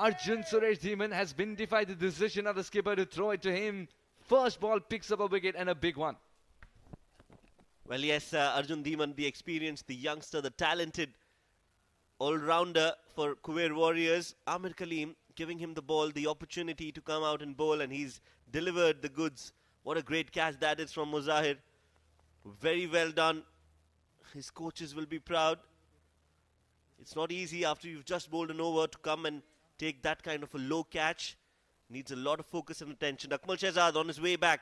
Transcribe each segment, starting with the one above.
Arjun Suresh Dhiman has vindicated the decision of the skipper to throw it to him. First ball picks up a wicket and a big one. Well, yes, Arjun Dhiman, the experienced, the youngster, the talented all-rounder for Khuwair Warriors. Amir Kaleem giving him the ball, the opportunity to come out and bowl, and he's delivered the goods. What a great catch that is from Muzahir. Very well done. His coaches will be proud. It's not easy after you've just bowled an over to come and take that kind of a low catch. Needs a lot of focus and attention. Akmal Shahzad on his way back.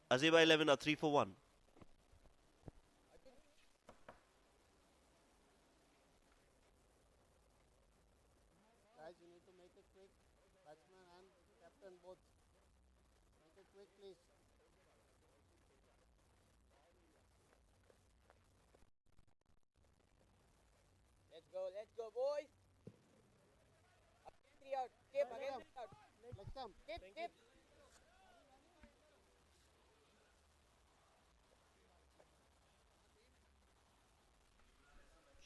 Azaiba 11 are 3 for 1. Guys, you need to make it quick. Batsman and captain both. Make it quick, please. Let's go, boys. Three out. Keep again. Out. Next time. Keep.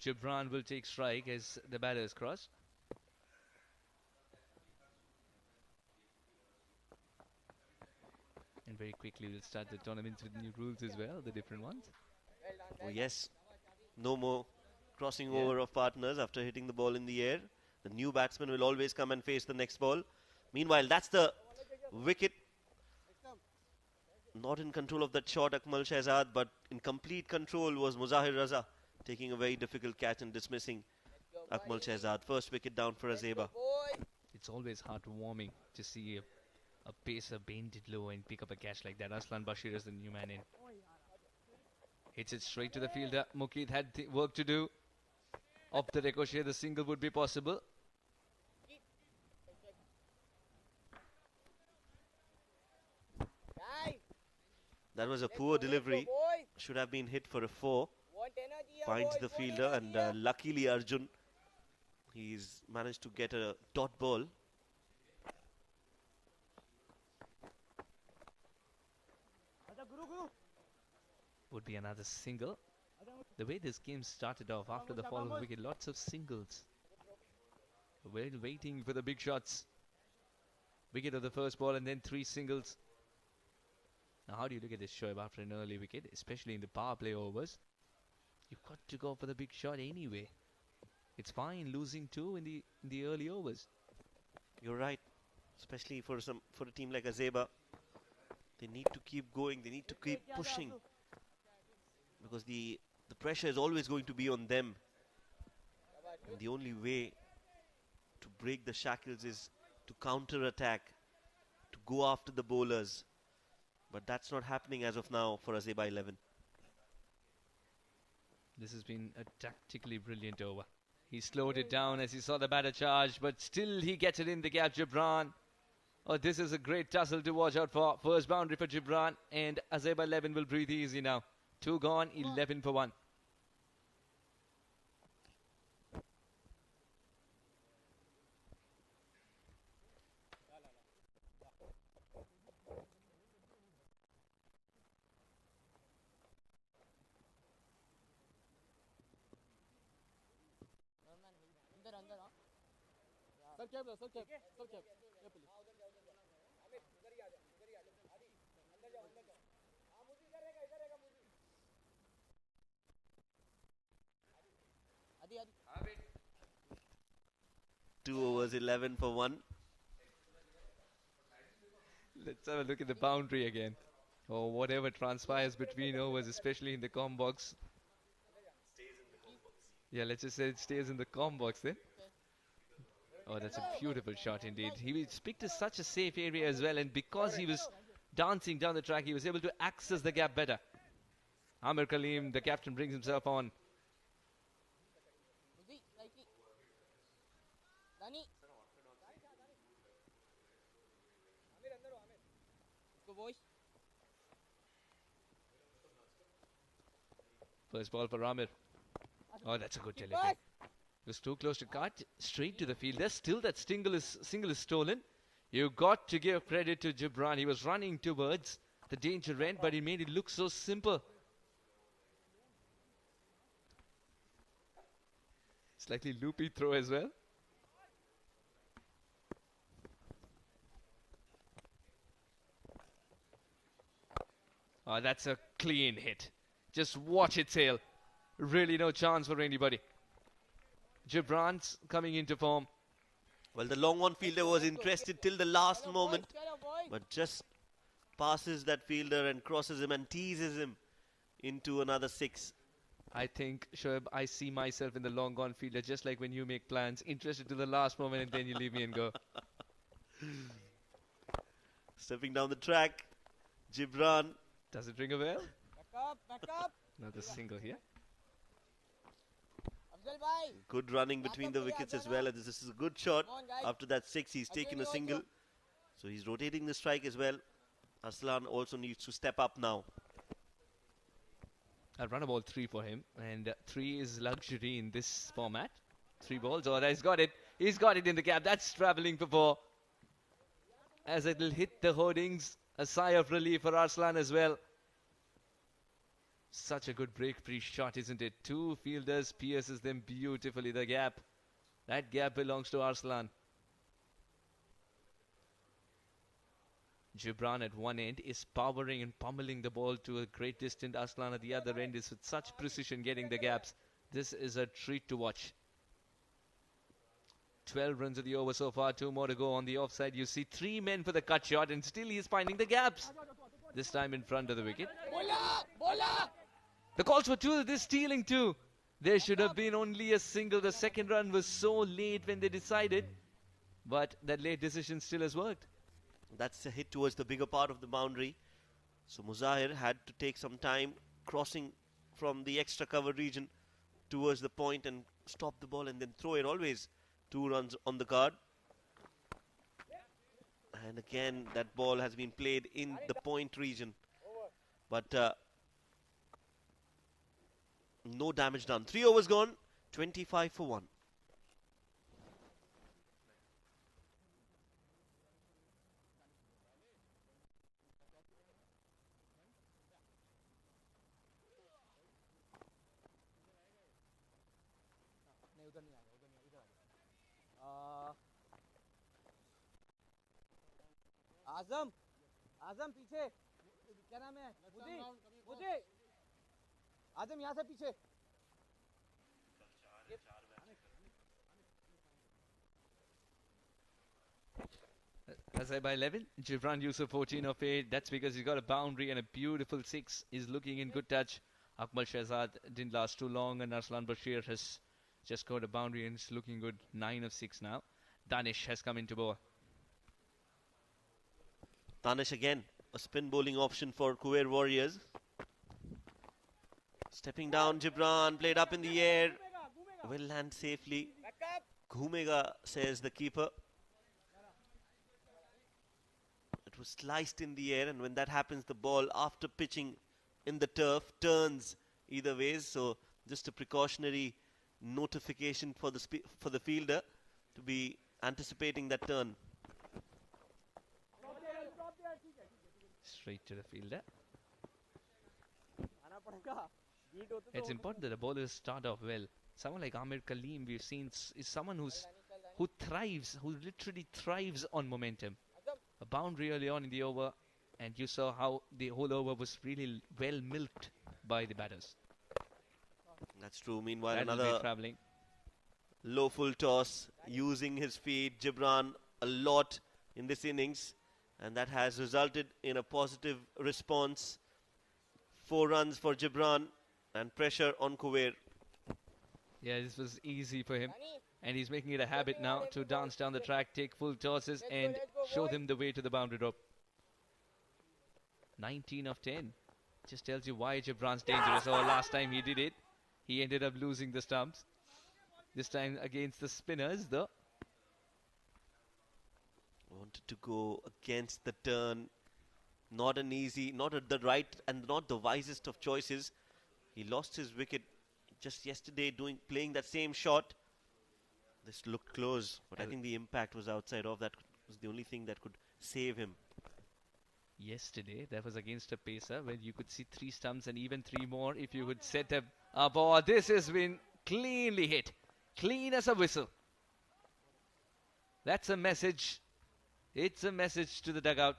Jibran will take strike as the batters cross. And very quickly we'll start the tournament with new rules as well, the different ones. Oh yes, no more crossing over of partners after hitting the ball in the air. The new batsman will always come and face the next ball. Meanwhile, that's the wicket. Not in control of that shot, Akmal Shahzad, but in complete control was Muzahir Raza, taking a very difficult catch and dismissing Akmal Shahzad. First wicket down for Azaiba. It's always heartwarming to see a pacer bend it low and pick up a catch like that. Aslan Bashir is the new man in. Hits it straight to the fielder. Mukeed had work to do. Off the ricochet, the single would be possible. That was a poor delivery. Should have been hit for a 4. Finds the fielder, and luckily Arjun, he's managed to get a dot ball. Would be another single. The way this game started off after the fall of wicket, lots of singles. Waiting for the big shots. Wicket of the first ball and then 3 singles. Now how do you look at this Shoaib after an early wicket, especially in the power play overs? You've got to go for the big shot anyway. It's fine losing 2 in the early overs. You're right, especially for a team like Azaiba. They need to keep going. They need to keep pushing, because the pressure is always going to be on them. And the only way to break the shackles is to counter-attack, to go after the bowlers. But that's not happening as of now for Azaiba 11. This has been a tactically brilliant over. He slowed it down as he saw the batter charge, but still he gets it in the gap, Jibran. Oh, this is a great tussle to watch out for. First boundary for Jibran, and Azaiba 11 will breathe easy now. 2 gone, 11 for 1. Two overs, 11 for 1. Let's have a look at the boundary again. Or whatever transpires between overs, especially in the com box. Yeah, let's just say it stays in the com box then. Oh, that's a beautiful shot indeed. He picked such a safe area as well, and because he was dancing down the track, he was able to access the gap better. Amir Kaleem, the captain, brings himself on. First ball for Amir. Oh, that's a good delivery. It was too close to cut. Straight to the fielder. Still that single is stolen. You got to give credit to Jibran. He was running towards the danger end, but he made it look so simple. Slightly loopy throw as well. Oh, that's a clean hit. Just watch it sail. Really no chance for anybody. Jibran's coming into form. Well, the long on fielder was interested till the last moment, but just passes that fielder and crosses him and teases him into another 6. I think, Shoaib, I see myself in the long gone fielder, just like when you make plans, interested to the last moment and then you leave me and go. Stepping down the track, Jibran. Does it ring a bell? Back up. Another single here. Afzal bhai. Good running between the wickets as well. And this is a good shot. Come on, guys. After that 6, he's taken a single. So he's rotating the strike as well. Arsalan also needs to step up now. I'll run a ball 3 for him. And 3 is luxury in this format. 3 balls. Oh, he's got it. He's got it in the gap. That's travelling for 4. As it will hit the hoardings. A sigh of relief for Arsalan as well. Such a good break-free shot, isn't it? 2 fielders pierces them beautifully, the gap. That gap belongs to Arsalan. Jibran at one end is powering and pummeling the ball to a great distance. Arsalan at the other end is with such precision getting the gaps. This is a treat to watch. 12 runs of the over so far, 2 more to go on the offside. You see 3 men for the cut shot and still he is finding the gaps. This time in front of the wicket. Bola. The calls for 2, this stealing 2. There should have been only a single. The second run was so late when they decided. But that late decision still has worked. That's a hit towards the bigger part of the boundary. So Muzahir had to take some time crossing from the extra cover region towards the point and stop the ball and then throw it. Always 2 runs on the card. And again, that ball has been played in the point region. But no damage done. 3 overs gone, 25 for 1. आजम पीछे क्या नाम है मुझे आजम यहाँ से पीछे Azaiba 11, Jibran Yousuf 14 of 8. That's because he's got a boundary and a beautiful 6. He's looking in good touch. Akmal Shahzad didn't last too long and Arsalan Bashir has just got a boundary and it's looking good. 9 of 6 now. Danish has come into ball. Danish again, a spin bowling option for Khuwair Warriors. Stepping down, Jibran played up in the air. Will land safely. Ghumega, says the keeper. It was sliced in the air, and when that happens, the ball, after pitching in the turf, turns either ways. So just a precautionary notification for the fielder to be anticipating that turn. Straight to the fielder. It's important that the bowlers start off well. Someone like Amir Kaleem, we've seen, is someone who literally thrives on momentum. A boundary early on in the over, and you saw how the whole over was really well milked by the batters. That's true. Meanwhile, That'll another travelling. Low full toss, using his feet. Jibran a lot in this innings, and that has resulted in a positive response. 4 runs for Jibran and pressure on Khuwair. Yeah, this was easy for him. And he's making it a habit now to dance down the track, take full tosses and show them the way to the boundary rope. 19 of 10. Just tells you why Jibran's dangerous. Oh, last time he did it, he ended up losing the stumps. This time against the spinners, though. Wanted to go against the turn. Not an easy, not the right and not the wisest of choices. He lost his wicket just yesterday playing that same shot. This looked close, but I think the impact was outside of that. Was the only thing that could save him. Yesterday, that was against a pacer where you could see 3 stumps and even 3 more if you would set up a ball. This has been cleanly hit. Clean as a whistle. That's a message. It's a message to the dugout.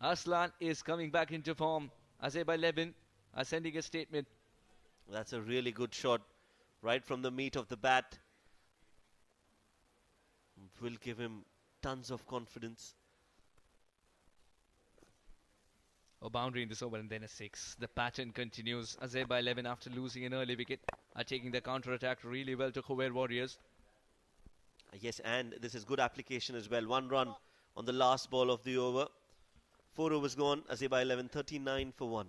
Arsalan is coming back into form. Azaiba 11 are sending a statement. That's a really good shot right from the meat of the bat. Will give him tons of confidence. A boundary in this over and then a 6. The pattern continues. Azaiba 11, after losing an early wicket, are taking the counter-attack really well to Khuwair Warriors. Yes, and this is good application as well. 1 run on the last ball of the over. 4 overs gone. Azaiba 11, 39 for 1.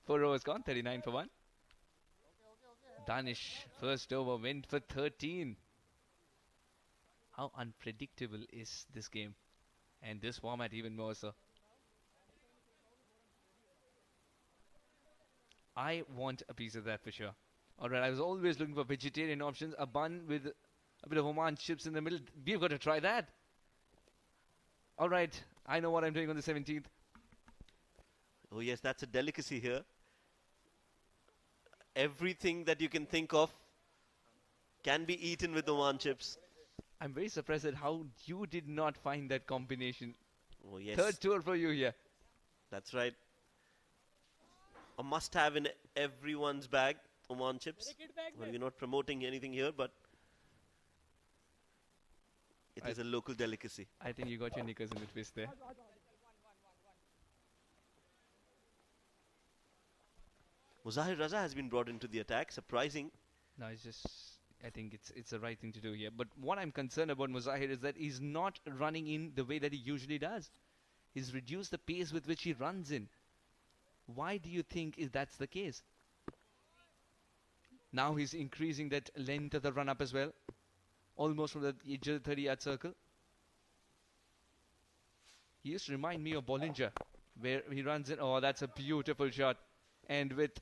Four overs gone, 39 for 1. Danish, first over, went for 13. How unpredictable is this game? And this format even more so. I want a piece of that for sure. Alright, I was always looking for vegetarian options. A bun with a bit of Oman chips in the middle. We've got to try that. Alright, I know what I'm doing on the 17th. Oh yes, that's a delicacy here. Everything that you can think of can be eaten with Oman chips. I'm very surprised at how you did not find that combination. Oh yes. Third tour for you here. That's right. A must-have in everyone's bag, Oman chips. Well, we're not promoting anything here, but it is a local delicacy. I think you got your knickers in the twist there. Muzahir Raza has been brought into the attack. Surprising. No, it's just, I think it's the right thing to do here. But what I'm concerned about Muzahir is that he's not running in the way that he usually does. He's reduced the pace with which he runs in. Why do you think that's the case? Now he's increasing that length of the run-up as well. Almost from the edge of the 30-yard circle. He used to remind me of Bollinger, where he runs in. Oh, that's a beautiful shot. And with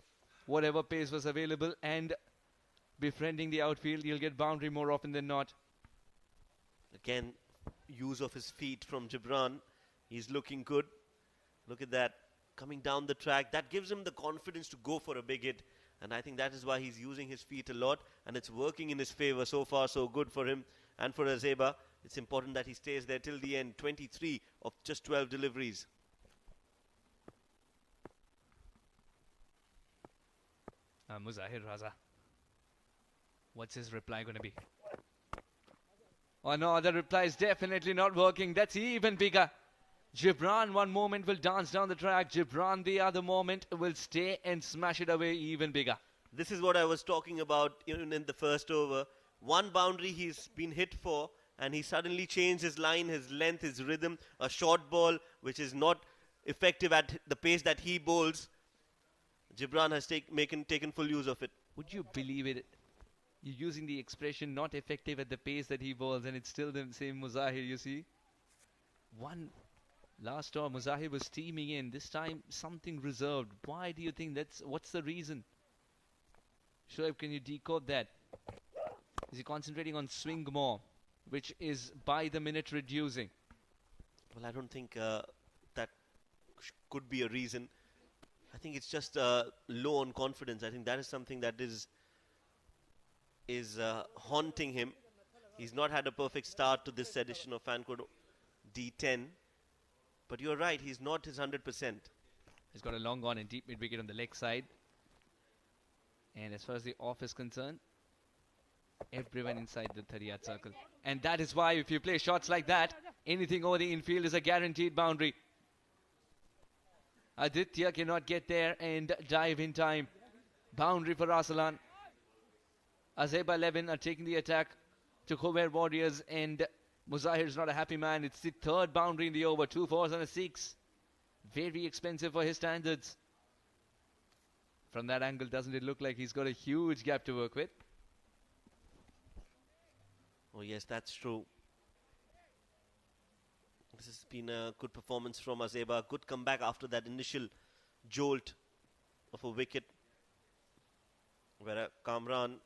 whatever pace was available and befriending the outfield, he'll get boundary more often than not. Again, use of his feet from Jibran. He's looking good. Look at that. Coming down the track. That gives him the confidence to go for a big hit. And I think that is why he's using his feet a lot. And it's working in his favor. So far, so good for him and for Azaiba. It's important that he stays there till the end. 23 of just 12 deliveries. Muzahir Raza. What's his reply going to be? Oh no, the reply is definitely not working. That's even bigger. Jibran one moment will dance down the track. Jibran the other moment will stay and smash it away even bigger. This is what I was talking about in the first over. One boundary he's been hit for, and he suddenly changed his line, his length, his rhythm. A short ball which is not effective at the pace that he bowls. Jibran has taken full use of it. Would you believe it? You're using the expression not effective at the pace that he bowls, and it's still the same Muzahir, you see. One last over, Muzahir was steaming in. This time, something reserved. Why do you think what's the reason? Shoaib, can you decode that? Is he concentrating on swing more, which is by the minute reducing? Well, I don't think that could be a reason. I think it's just low on confidence. I think that is something that is haunting him. He's not had a perfect start to this edition of Oman D10. But you're right, he's not his 100%. He's got a long on and deep mid wicket on the leg side. And as far as the off is concerned, everyone inside the 30-yard circle. And that is why if you play shots like that, anything over the infield is a guaranteed boundary. Aditya cannot get there and dive in time. Boundary for Arsalan. Azaiba 11 are taking the attack to Khuwair Warriors, and Muzahir is not a happy man. It's the third boundary in the over. 2 4s and a 6. Very expensive for his standards. From that angle, doesn't it look like he's got a huge gap to work with? Oh yes, that's true. This has been a good performance from Azaiba. Good comeback after that initial jolt of a wicket. Where Kamran,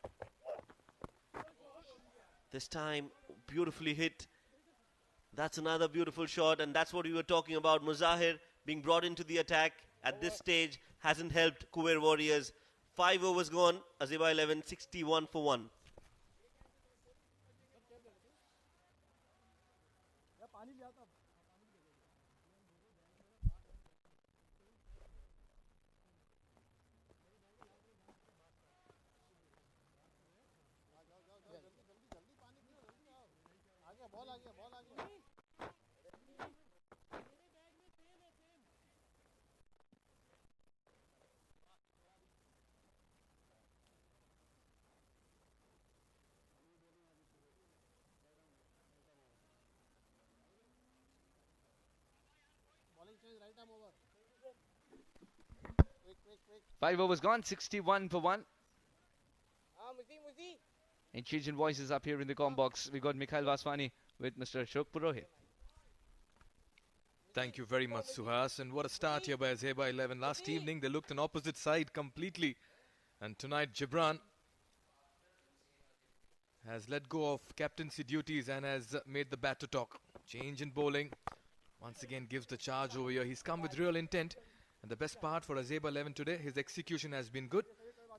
this time beautifully hit. That's another beautiful shot, and that's what we were talking about. Muzahir being brought into the attack at this stage hasn't helped Khuwair Warriors. 5 overs gone. Azaiba 11, 61 for 1. Bowling change, right arm over. Quick. 5 overs gone, 61 for 1. Muzi. And changing voices up here in the com box. We got Mikhail Vaswani with Mr. Ashok Purohit. Thank you very much, Suhas. And what a start here by Azaiba 11. Last evening, they looked an opposite side completely. And tonight, Jibran has let go of captaincy duties and has made the bat to talk. Change in bowling. Once again, gives the charge over here. He's come with real intent. And the best part for Azaiba 11 today, his execution has been good.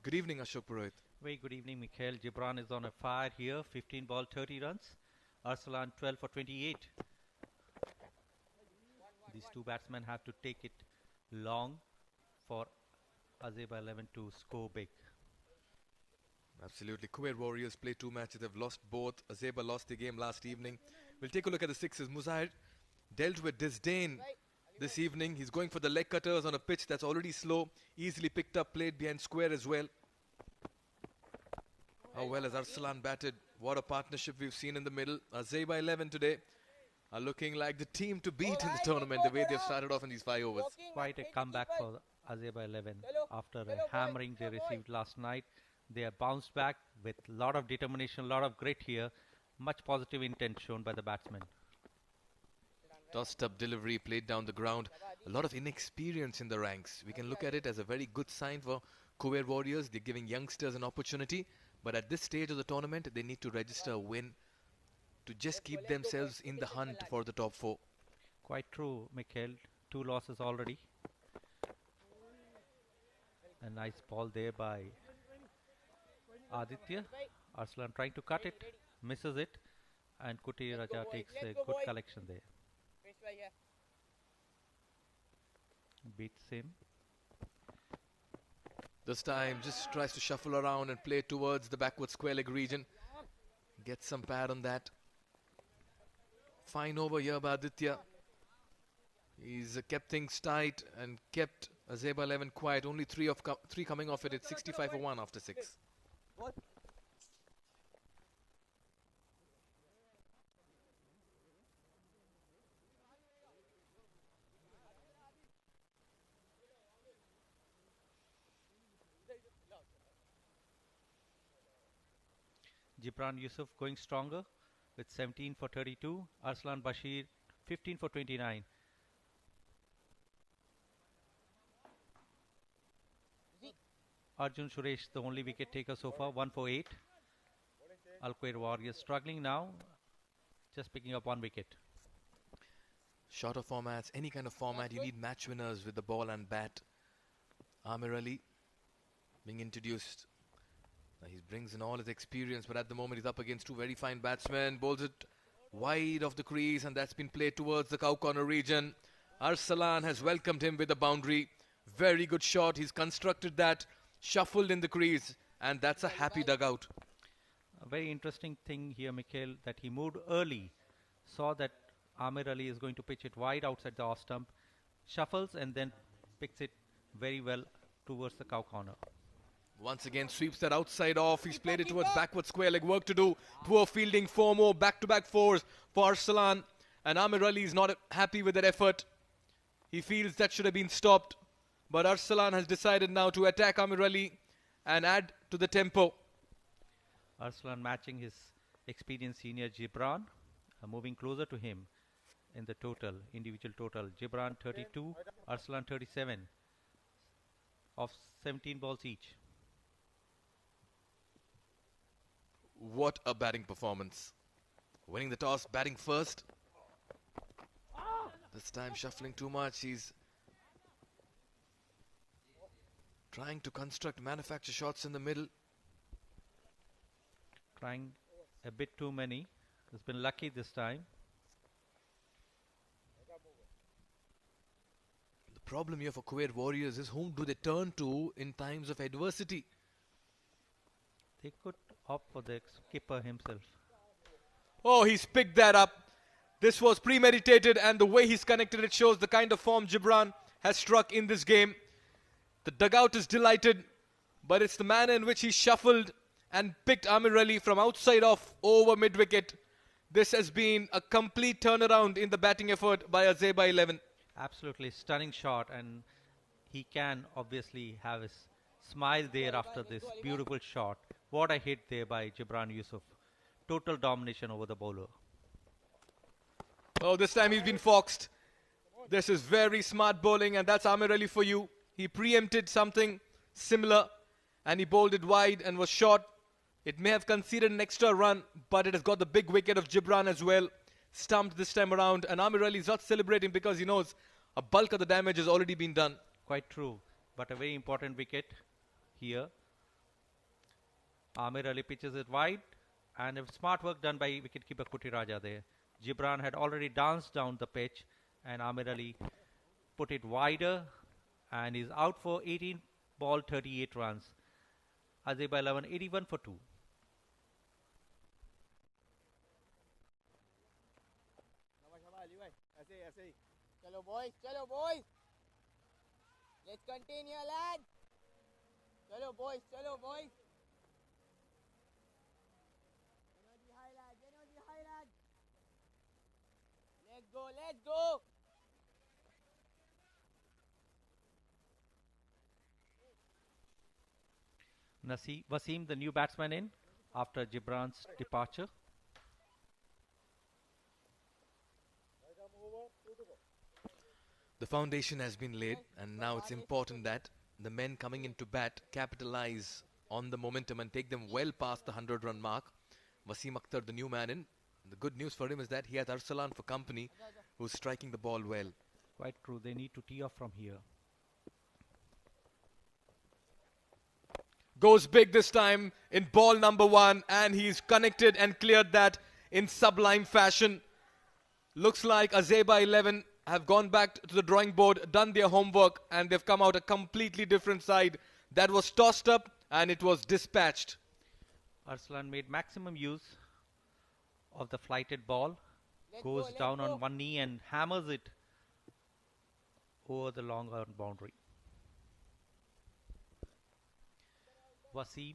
Good evening, Ashok Purohit. Very good evening, Mikhail. Jibran is on a fire here. 15 ball, 30 runs. Arsalan 12 for 28. These two batsmen have to take it long for Azaiba 11 to score big. Absolutely. Khuwair Warriors play 2 matches. They've lost both. Azaiba lost the game last evening. We'll take a look at the sixes. Muzahir dealt with disdain this evening. He's going for the leg cutters on a pitch that's already slow. Easily picked up, played behind square as well. How well has Arsalan batted? What a partnership we've seen in the middle. Azaiba 11 today are looking like the team to beat in the tournament, the way they've started off in these 5 overs. Quite a comeback for Azaiba 11 after a hammering they received last night. They have bounced back with a lot of determination, a lot of grit here. Much positive intent shown by the batsmen. Tossed up delivery, played down the ground. A lot of inexperience in the ranks. We can look at it as a very good sign for Khuwair Warriors. They're giving youngsters an opportunity. But at this stage of the tournament, they need to register a win to just keep themselves in the hunt for the top 4. Quite true, Mikhail. 2 losses already. A nice ball there by Aditya. Arsalan trying to cut it, misses it, and Kuti Raja takes a good collection there. Beats him. This time just tries to shuffle around and play towards the backward square leg region. Get some pad on that. Fine over here by Aditya. He's kept things tight and kept Azaiba 11 quiet. Only 3 coming off it. It's 65 for 1 after 6. Jibran Yousuf going stronger with 17 for 32. Arsalan Bashir 15 for 29. Arjun Suresh the only wicket taker so far, 1 for 8. Khuwair Warriors struggling now, just picking up 1 wicket. Shorter formats, any kind of format, you need match winners with the ball and bat. Amir Ali being introduced. He brings in all his experience, but at the moment he's up against 2 very fine batsmen. Bowls it wide of the crease, and that's been played towards the cow corner region. Arsalan has welcomed him with a boundary. Very good shot. He's constructed that, shuffled in the crease, and that's a happy dugout. A very interesting thing here, Mikhail, that he moved early, saw that Amir Ali is going to pitch it wide outside the off stump, shuffles and then picks it very well towards the cow corner. Once again sweeps that outside off. He's played it towards backward square leg. Work to do. Poor fielding. 4 more back-to-back 4s for Arsalan. And Amir Ali is not happy with that effort. He feels that should have been stopped. But Arsalan has decided now to attack Amir Ali and add to the tempo. Arsalan matching his experienced senior Jibran, moving closer to him. in the total, individual total. Jibran 32, Arsalan 37 of 17 balls each. What a batting performance. Winning the toss, batting first. This time shuffling too much. He's trying to construct, manufacture shots in the middle. Trying a bit too many. He's been lucky this time. The problem here for Khuwair Warriors is whom do they turn to in times of adversity? They could opt for the skipper himself. Oh, he's picked that up. This was premeditated, and the way he's connected it shows the kind of form Jibran has struck in this game. The dugout is delighted, but it's the manner in which he shuffled and picked Amir Ali from outside off over mid-wicket. This has been a complete turnaround in the batting effort by Azaiba XI. Absolutely stunning shot, and he can obviously have his smile there after this beautiful shot. What a hit there by Jibran Yousuf. Total domination over the bowler. Oh, this time he's been foxed. This is very smart bowling, and that's Amir Ali for you. He preempted something similar, and he bowled it wide and was short. It may have conceded an extra run, but it has got the big wicket of Jibran as well. Stumped this time around, and Amir Ali is not celebrating because he knows a bulk of the damage has already been done. Quite true, but a very important wicket here. Amir Ali pitches it wide, and a smart work done by wicketkeeper Kuti Raja there. Jibran had already danced down the pitch, and Amir Ali put it wider, and is out for 18 ball 38 runs. Azaiba 11, 81 for 2. Chalo boys, chalo boys. Let's continue, lad. Chalo boys, chalo boys. Energy high, lad. Energy high, lad. Let's go, let's go. Waseem, the new batsman in after Jibran's departure. The foundation has been laid, and now it's important that the men coming into bat capitalize on the momentum and take them well past the 100-run mark. Waseem Akhtar, the new man in. The good news for him is that he has Arsalan for company, who's striking the ball well. Quite true. They need to tee off from here. Goes big this time in ball number 1, and he's connected and cleared that in sublime fashion. Looks like Azaiba 11 have gone back to the drawing board, done their homework, and they've come out a completely different side. That was tossed up and it was dispatched. Arsalan made maximum use of the flighted ball. Goes down on one knee and hammers it over the long boundary. Waseem.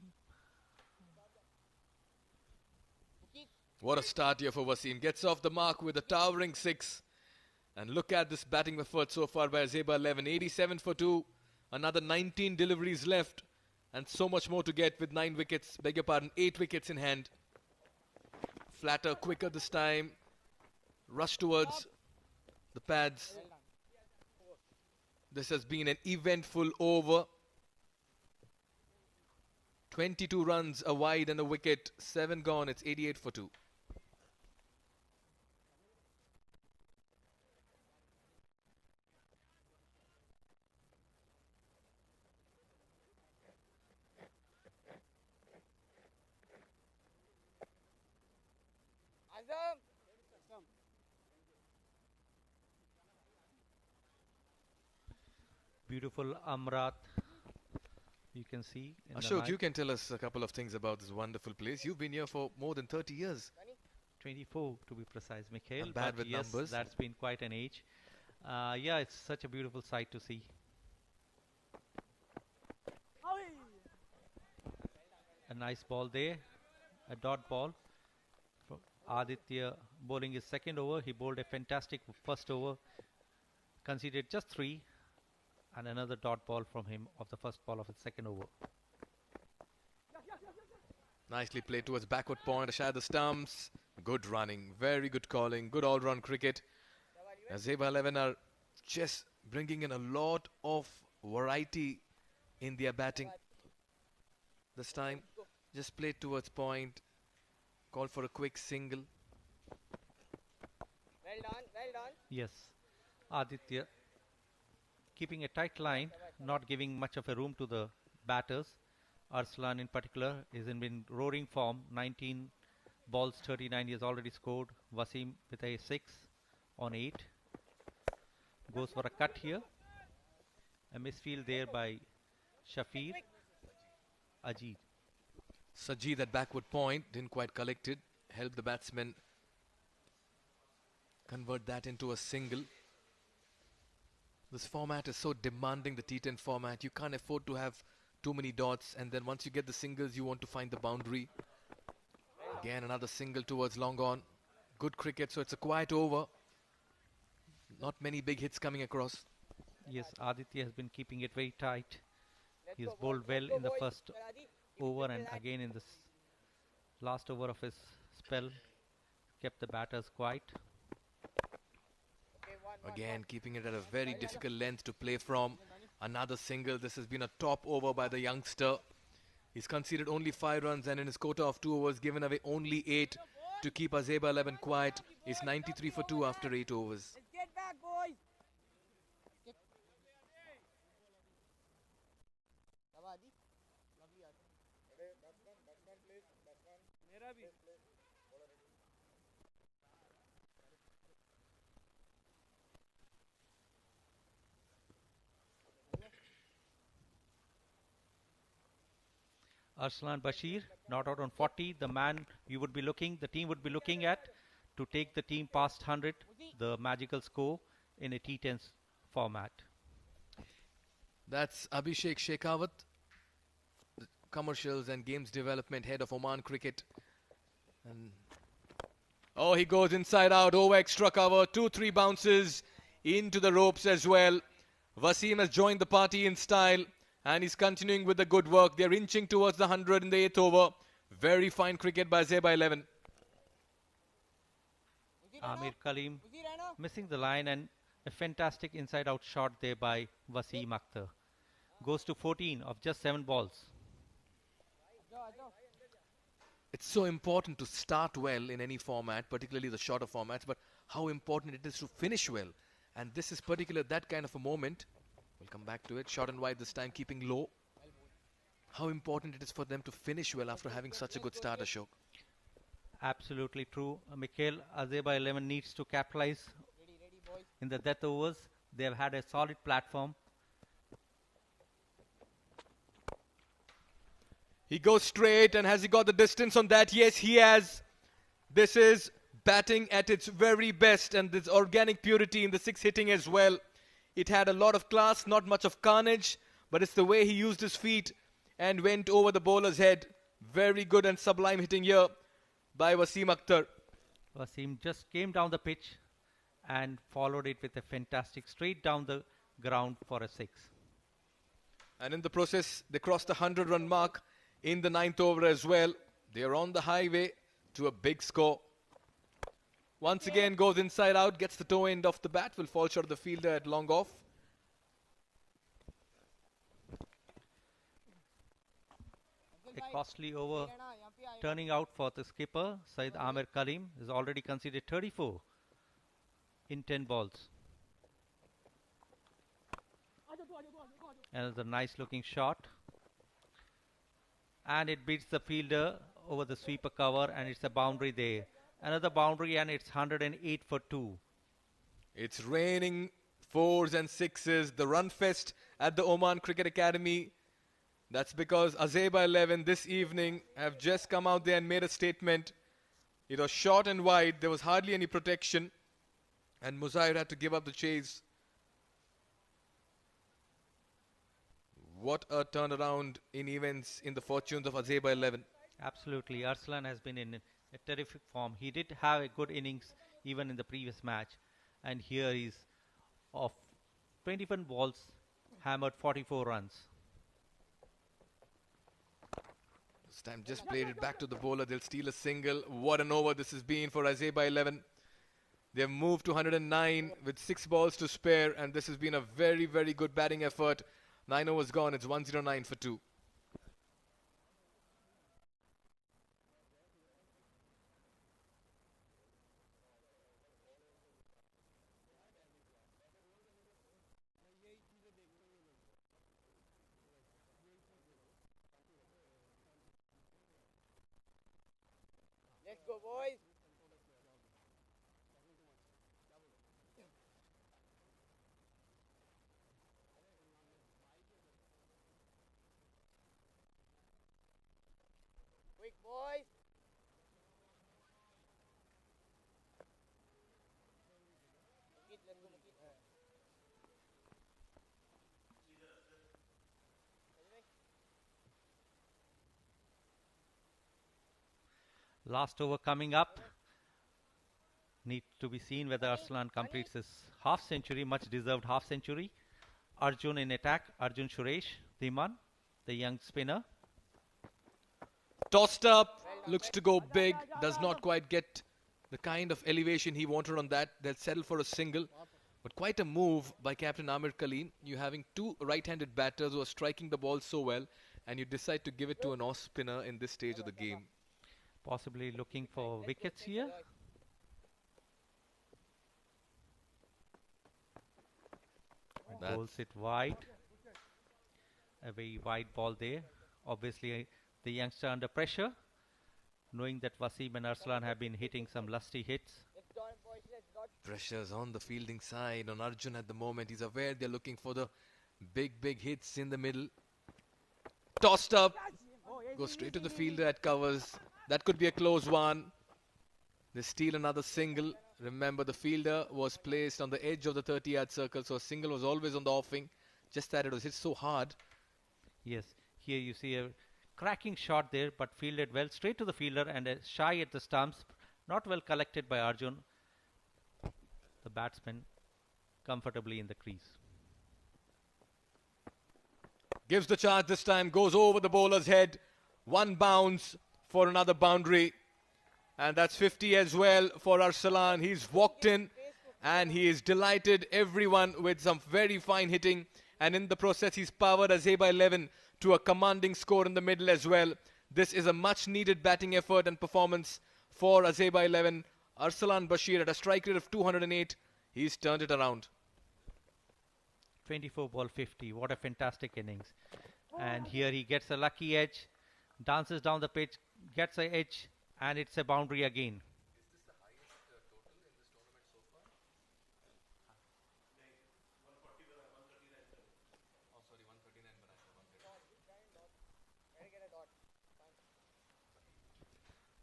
What a start here for Waseem. Gets off the mark with a towering 6. And look at this batting effort so far by Azaiba 11. 87 for 2. Another 19 deliveries left. And so much more to get with 9 wickets. Beg your pardon, 8 wickets in hand. Flatter, quicker this time. Rush towards the pads. This has been an eventful over. 22 runs, a wide and a wicket. 7 gone, it's 88 for 2. Beautiful Amerat. You can see. Ashok, you can tell us a couple of things about this wonderful place. You've been here for more than 30 years. 24 to be precise, Mikhail. I'm bad but with yes, numbers. That's been quite an age. Yeah, it's such a beautiful sight to see. A nice ball there. A dot ball. From Aditya bowling his second over. He bowled a fantastic first over. Conceded just 3. And another dot ball from him of the first ball of his second over. Nicely played towards backward point, shy the stumps. Good running, very good calling, good all-round cricket. Azaiba 11 are just bringing in a lot of variety in their batting. This time, just played towards point, called for a quick single. Well done, well done. Yes, Aditya keeping a tight line, not giving much of a room to the batters. Arsalan in particular is in roaring form. 19 balls, 39 he has already scored. Waseem with a 6 on 8. Goes for a cut here. A misfield there by Shafir. Ajit. Sajid at backward point, didn't quite collect it. Helped the batsman convert that into a single. This format is so demanding, the T10 format. You can't afford to have too many dots, and then once you get the singles, you want to find the boundary. Again, another single towards long on. Good cricket, so it's a quiet over. Not many big hits coming across. Yes, Aditya has been keeping it very tight. He has bowled well in the first over and again in this last over of his spell. Kept the batters quiet. Again, keeping it at a very difficult length to play from. Another single. This has been a top over by the youngster. He's conceded only 5 runs and in his quota of 2 overs given away only 8 to keep Azaiba 11 quiet. He's 93 for 2 after 8 overs. Let's get back, boys. Arsalan Bashir not out on 40. The man you would be looking, the team would be looking at to take the team past 100, the magical score in a T10 format. That's Abhishek Shekhawat, commercials and games development head of Oman Cricket. And oh, he goes inside out, over extra cover, 2-3 bounces into the ropes as well. Waseem has joined the party in style and he's continuing with the good work. They're inching towards the 100 in the 8th over. Very fine cricket by Azaiba 11. Amir Kalim missing the line and a fantastic inside out shot there by Waseem Akhtar. Goes to 14 of just 7 balls. It's so important to start well in any format, particularly the shorter formats, but how important it is to finish well. And this is particular that kind of a moment. We'll come back to it. Short and wide this time, keeping low. How important it is for them to finish well after having such a good start, Ashok. Absolutely true. Mikhail, Azaiba 11 needs to capitalize in the death overs. They have had a solid platform. He goes straight, and has he got the distance on that? Yes, he has. This is batting at its very best, and there's organic purity in the 6 hitting as well. It had a lot of class, not much of carnage, but it's the way he used his feet and went over the bowler's head. Very good and sublime hitting here by Waseem Akhtar. Waseem just came down the pitch and followed it with a fantastic straight down the ground for a 6. And in the process, they crossed the 100-run mark in the 9th over as well. They are on the highway to a big score. Once again goes inside out, gets the toe end of the bat, will fall short of the fielder at long off. A costly over turning out for the skipper. Syed Amir Kalim has already conceded 34 in 10 balls. Another nice looking shot. And it beats the fielder over the sweeper cover, and it's a boundary there. Another boundary, and it's 108 for 2. It's raining 4s and 6s. The run fest at the Oman Cricket Academy. That's because Azaiba 11 this evening have just come out there and made a statement. It was short and wide. There was hardly any protection. And Muzair had to give up the chase. What a turnaround in events in the fortunes of Azaiba 11. Absolutely. Arsalan has been in a terrific form. He did have a good innings even in the previous match. And here he's of 21 balls, hammered 44 runs. This time just played it back to the bowler. They'll steal a single. What an over this has been for Azaiba 11. They've moved to 109 with 6 balls to spare, and this has been a very, very good batting effort. 9 overs gone. It's 109 for 2. Let's go, boys. Quick, boys. Let's go, Last over coming up. Need to be seen whether Arsalan completes his half century, much deserved half century. Arjun in attack. Arjun Suresh, Dhiman, the young spinner. Tossed up, looks to go big, does not quite get the kind of elevation he wanted on that. They'll settle for a single. But quite a move by Captain Amir Kaleem. You having 2 right-handed batters who are striking the ball so well, and you decide to give it to an off spinner in this stage of the game. Possibly looking for wickets here. Bowls it wide. A very wide ball there. Obviously, the youngster under pressure, knowing that Waseem and Arsalan have been hitting some lusty hits. Let's dot, boys. Let's dot. Pressures on the fielding side on Arjun at the moment. He's aware they're looking for the big hits in the middle. Tossed up, goes straight to the fielder at covers. That could be a close one. They steal another single. Remember, the fielder was placed on the edge of the 30-yard circle, so a single was always on the offing. Just that it was hit so hard. Yes, here you see a cracking shot there, but fielded well straight to the fielder and a shy at the stumps. Not well collected by Arjun. The batsman comfortably in the crease. Gives the charge this time, goes over the bowler's head. 1 bounce for another boundary. And that's 50 as well for Arsalan. He's walked in and he is delighted everyone with some very fine hitting. And in the process, he's powered Azaiba XI to a commanding score in the middle as well. This is a much needed batting effort and performance for Azaiba XI. Arsalan Bashir at a strike rate of 208. He's turned it around. 24 ball 50. What a fantastic innings. And here he gets a lucky edge, dances down the pitch, gets a edge, and it's a boundary again.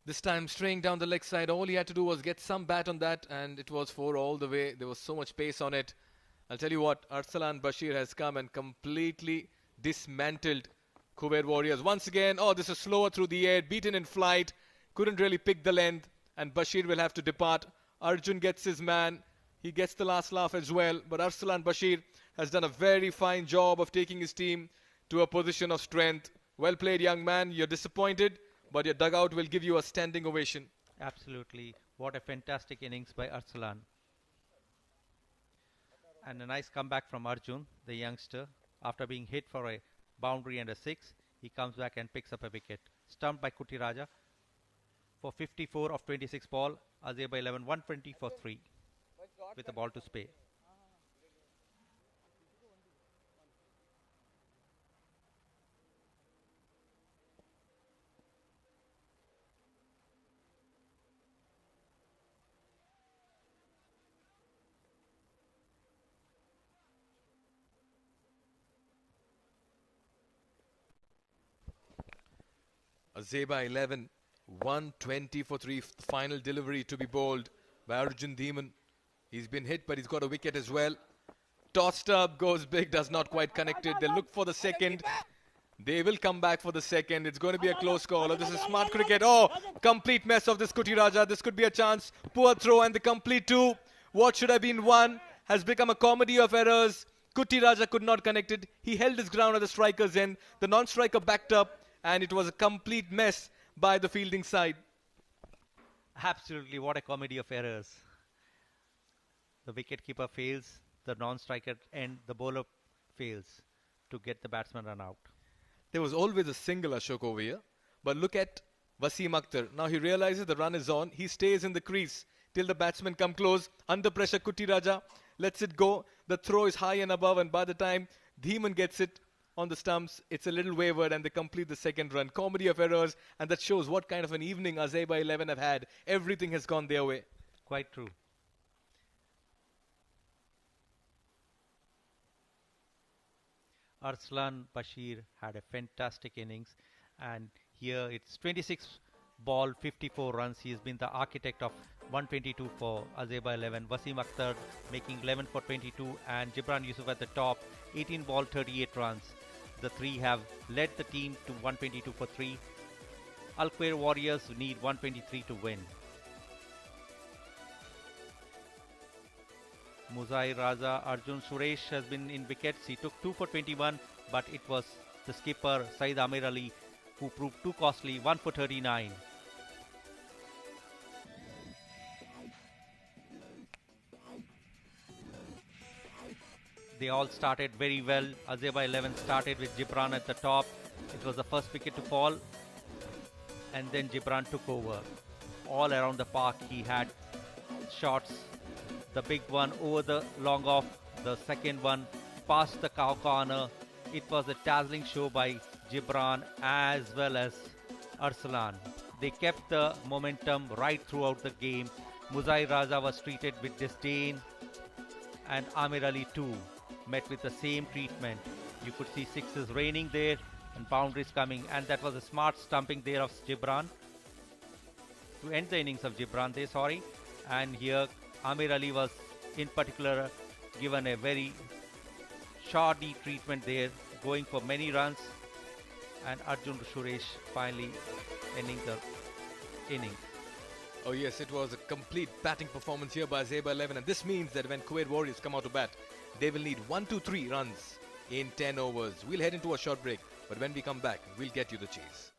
This time straying down the leg side, all he had to do was get some bat on that, and it was 4 all the way. There was so much pace on it. I'll tell you what, Arsalan Bashir has come and completely dismantled Khuwair Warriors. Once again, this is slower through the air, beaten in flight, couldn't really pick the length, and Bashir will have to depart. Arjun gets his man, he gets the last laugh as well, but Arsalan Bashir has done a very fine job of taking his team to a position of strength. Well played, young man. You're disappointed, but your dugout will give you a standing ovation. Absolutely. What a fantastic innings by Arsalan. And a nice comeback from Arjun, the youngster. After being hit for a boundary and a 6, he comes back and picks up a wicket. Stumped by Kutiraja for 54 of 26 ball. Azaiba XI 120 for 3 with a ball to spare. Azaiba XI, 120 for 3. Final delivery to be bowled by Arjun Demon. He's been hit, but he's got a wicket as well. Tossed up, goes big, does not quite connect it. They look for the second. They will come back for the second. It's going to be a close call. This is smart cricket. Complete mess of this Kutiraja. This could be a chance. Poor throw and the complete 2. What should have been 1 has become a comedy of errors. Kutiraja could not connect it. He held his ground at the striker's end. The non-striker backed up, and it was a complete mess by the fielding side. Absolutely, what a comedy of errors. The wicketkeeper fails, the non-striker and the bowler fails to get the batsman run out. There was always a single Ashok over here. But look at Waseem Akhtar. Now he realizes the run is on. He stays in the crease till the batsmen come close. Under pressure, Kutti Raja lets it go. The throw is high and above, and by the time D10 gets it on the stumps, it's a little wavered and they complete the second run. Comedy of errors, and that shows what kind of an evening Azaiba 11 have had. Everything has gone their way. Quite true. Arsalan Bashir had a fantastic innings, and here it's 26 ball, 54 runs. He has been the architect of 122 for Azaiba 11. Waseem Akhtar making 11 for 22, and Jibran Yousuf at the top, 18 ball, 38 runs. The three have led the team to 122 for 3. Khuwair Warriors need 123 to win. Muzai Raza Arjun Suresh has been in wickets. He took 2 for 21, but it was the skipper Syed Amir Ali who proved too costly, 1 for 39. They all started very well. Azaiba 11 started with Jibran at the top. It was the first wicket to fall, and then Jibran took over. All around the park he had shots. The big one over the long off, the second one past the cow corner. It was a dazzling show by Jibran as well as Arsalan. They kept the momentum right throughout the game. Muzai Raza was treated with disdain, and Amir Ali too met with the same treatment. You could see sixes raining there and boundaries coming, and that was a smart stumping there of Jibran to end the innings of Jibran there, sorry. And here Amir Ali was in particular given a very shoddy treatment there, going for many runs, and Arjun Suresh finally ending the innings. Oh yes, it was a complete batting performance here by Azaiba 11, and this means that when Khuwair Warriors come out to bat, they will need 1 to 3 runs in 10 overs. We'll head into a short break, but when we come back, we'll get you the chase.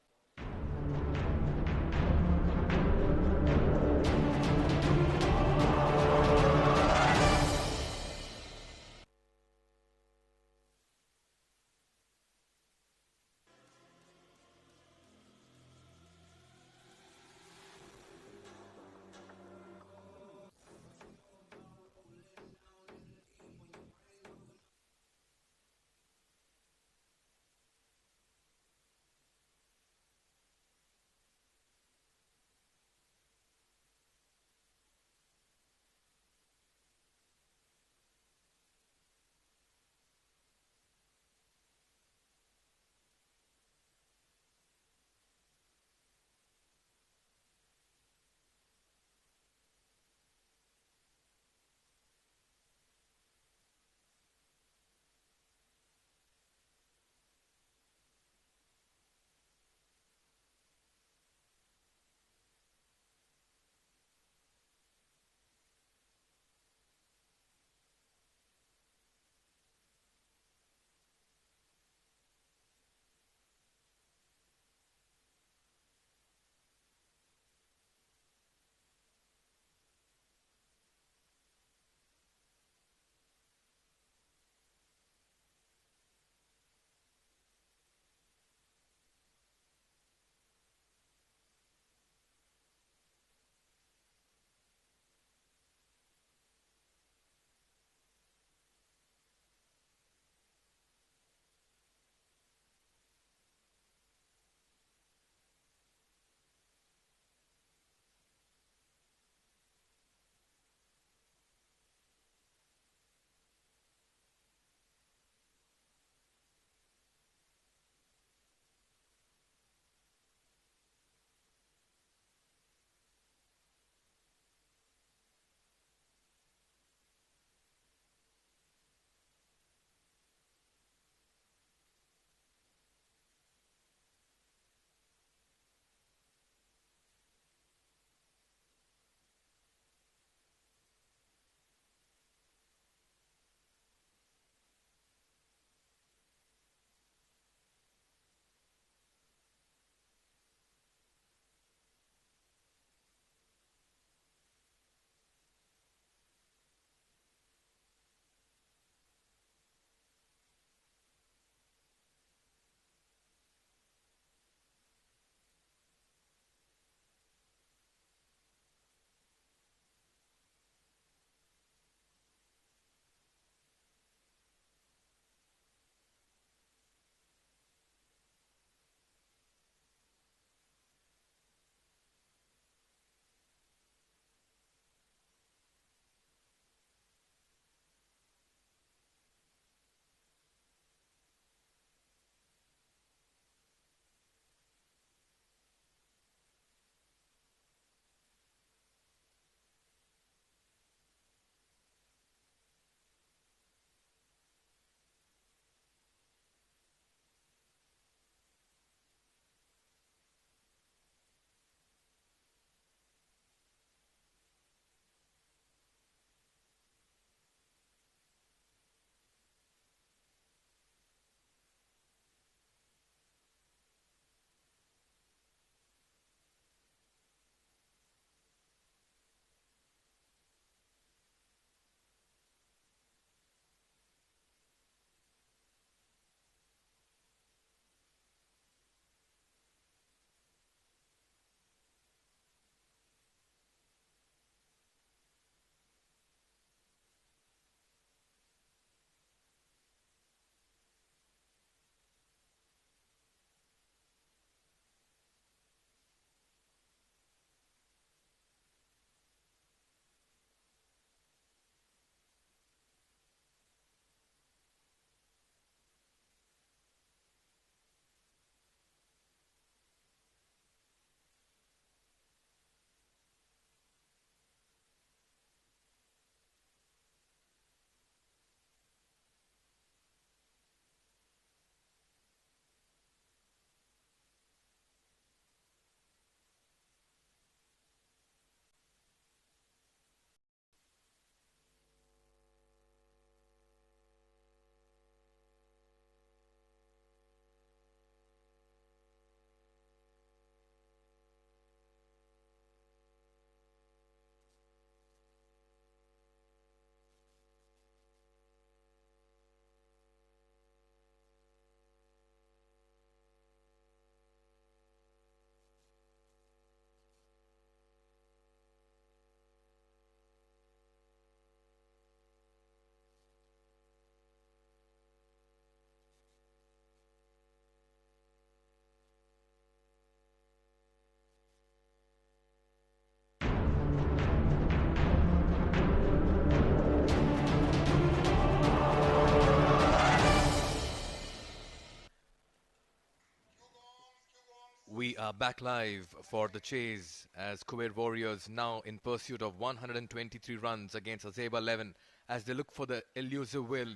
We are back live for the chase as Khuwair Warriors now in pursuit of 123 runs against Azaiba XI as they look for the elusive will.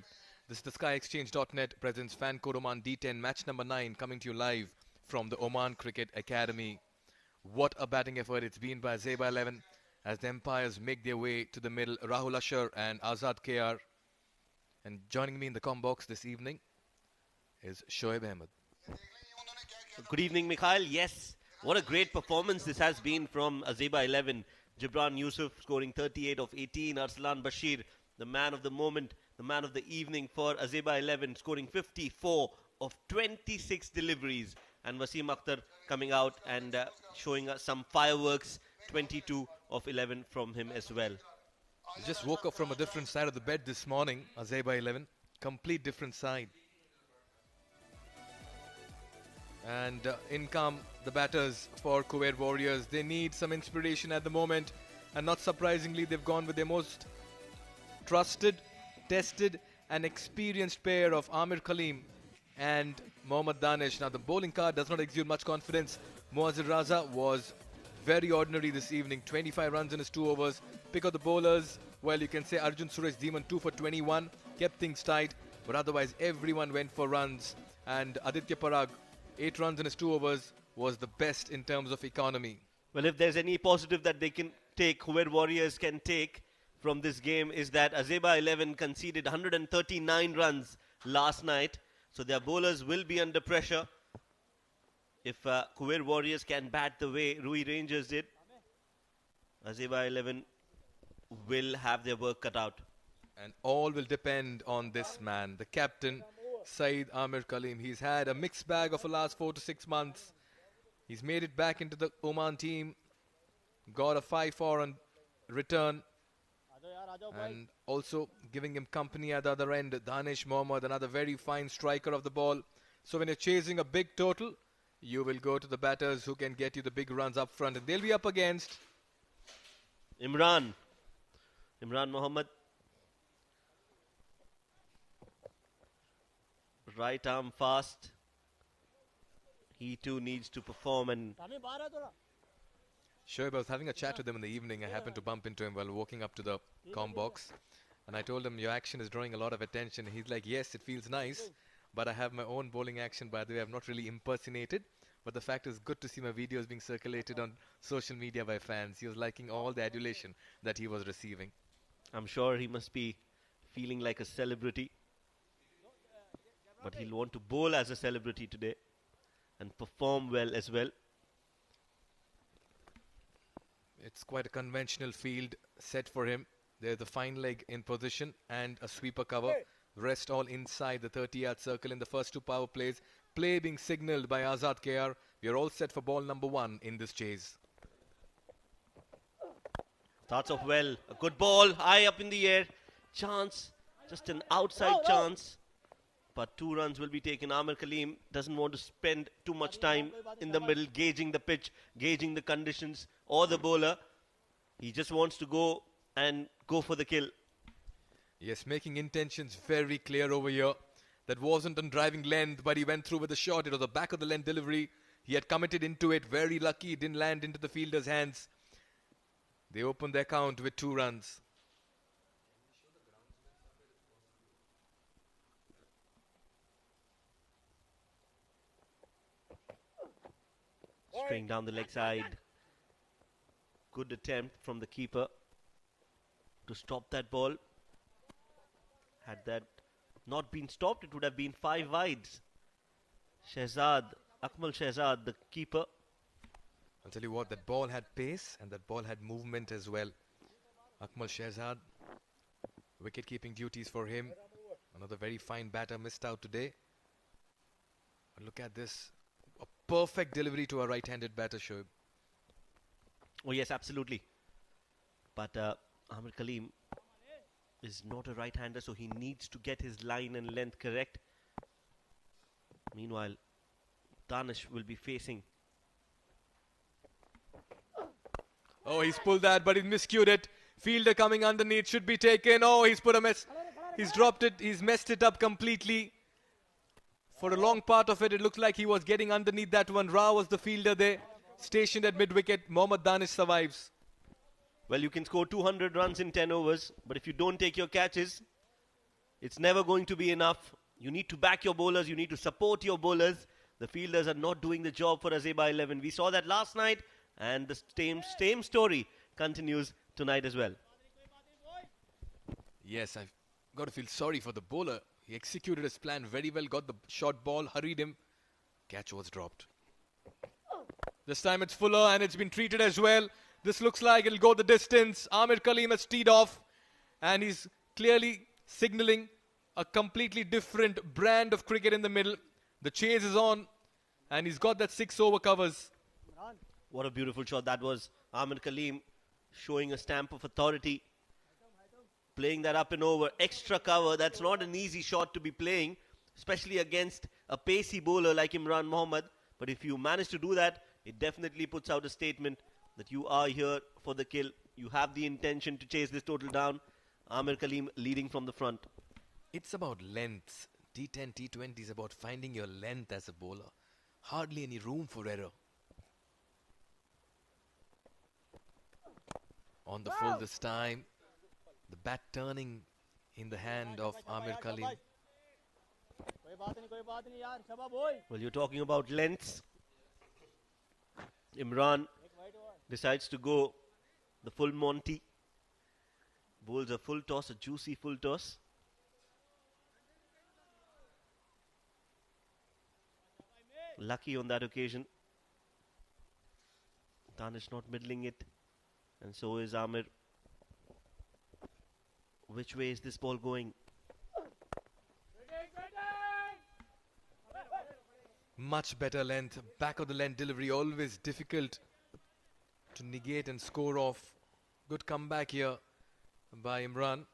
This is the SkyExchange.net presents Fan Code Oman D10 match number 9 coming to you live from the Oman Cricket Academy. What a batting effort it's been by Azaiba XI as the Empires make their way to the middle. Rahul Ashar and Azad KR. And joining me in the comm box this evening is Shoaib Ahmed. Good evening, Mikhail. Yes, what a great performance this has been from Azaiba XI. Jibran Yousuf scoring 38 of 18. Arsalan Bashir, the man of the moment, the man of the evening for Azaiba XI, scoring 54 of 26 deliveries. And Waseem Akhtar coming out and showing us some fireworks, 22 of 11 from him as well. He just woke up from a different side of the bed this morning, Azaiba XI. Complete different side. And in come the batters for Khuwair Warriors. They need some inspiration at the moment. And not surprisingly, they've gone with their most trusted, tested and experienced pair of Amir Khalim and Mohammed Danish. Now the bowling card does not exude much confidence. Muazzir Raza was very ordinary this evening. 25 runs in his 2 overs. Pick of the bowlers, well, you can say Arjun Suresh Demon 2 for 21. Kept things tight. But otherwise everyone went for runs. And Aditya Parag, 8 runs in his 2 overs, was the best in terms of economy. Well, if there's any positive that they can take, Khuwair Warriors can take from this game, is that Azaiba XI conceded 139 runs last night. So their bowlers will be under pressure. If Khuwair Warriors can bat the way Rui Rangers did, Azaiba XI will have their work cut out. And all will depend on this man, the captain, Syed Amir Khalim. He's had a mixed bag of the last 4 to 6 months. He's made it back into the Oman team. Got a 5-4 on return. And also giving him company at the other end, Danish Mohammed, another very fine striker of the ball. So when you're chasing a big total, you will go to the batters who can get you the big runs up front. And they'll be up against Imran Mohammed. Right arm fast. He too needs to perform. And Shoaib, I was having a chat with him in the evening. I happened to bump into him while walking up to the comm box. And I told him, your action is drawing a lot of attention. He's like, yes, it feels nice. But I have my own bowling action, by the way. I've not really impersonated. But the fact is, good to see my videos being circulated on social media by fans. He was liking all the adulation that he was receiving. I'm sure he must be feeling like a celebrity. But he'll want to bowl as a celebrity today and perform well as well. It's quite a conventional field set for him. There's a fine leg in position and a sweeper cover. The rest all inside the 30-yard circle in the first 2 power plays. Play being signalled by Azad KR. We are all set for ball number 1 in this chase. Starts off well. A good ball. High up in the air. Chance. Just an outside chance. But 2 runs will be taken. Amir Khalim doesn't want to spend too much time in the middle, gauging the pitch, gauging the conditions, or the bowler. He just wants to go and go for the kill. Yes, making intentions very clear over here. That wasn't on driving length, but he went through with the shot. It was the back of the length delivery. He had committed into it. Very lucky. It didn't land into the fielder's hands. They opened their count with 2 runs. Straying down the leg side. Good attempt from the keeper to stop that ball. Had that not been stopped, it would have been 5 wides. Shahzad, Akmal Shahzad, the keeper. I'll tell you what, that ball had pace and that ball had movement as well. Akmal Shahzad, wicket-keeping duties for him. Another very fine batter missed out today. But look at this. A perfect delivery to a right-handed batter, Shoaib. Oh yes, absolutely. But Amir Khalim is not a right-hander, so he needs to get his line and length correct. Meanwhile, Danish will be facing. Oh, he's pulled that, but he miscued it. Fielder coming underneath, should be taken. Oh, he's put a mess. He's dropped it. He's messed it up completely. For a long part of it, it looked like he was getting underneath that one. Ra was the fielder there, stationed at mid-wicket. Mohammad Danish survives. Well, you can score 200 runs in 10 overs, but if you don't take your catches, it's never going to be enough. You need to back your bowlers. You need to support your bowlers. The fielders are not doing the job for Azaiba 11. We saw that last night, and the same story continues tonight as well. Yes, I've got to feel sorry for the bowler. He executed his plan very well, got the short ball, hurried him. Catch was dropped. This time it's Fuller, and it's been treated as well. This looks like it'll go the distance. Amir Kaleem has teed off, and he's clearly signalling a completely different brand of cricket in the middle. The chase is on, and he's got that 6 over covers. What a beautiful shot that was. Amir Kaleem showing a stamp of authority. Playing that up and over. Extra cover. That's not an easy shot to be playing, especially against a pacey bowler like Imran Mohammed. But if you manage to do that, it definitely puts out a statement that you are here for the kill. You have the intention to chase this total down. Amir Kaleem leading from the front. It's about length. T10, T20 is about finding your length as a bowler. Hardly any room for error. On the full this time. The bat turning in the hand of Amir Kaleem. Well, you're talking about lengths. Imran decides to go the full Monty. Bowls a full toss, a juicy full toss. Lucky on that occasion. Danish not middling it. And so is Amir. Which way is this ball going? Much better length. Back of the length delivery. Always difficult to negate and score off. Good comeback here by Imran.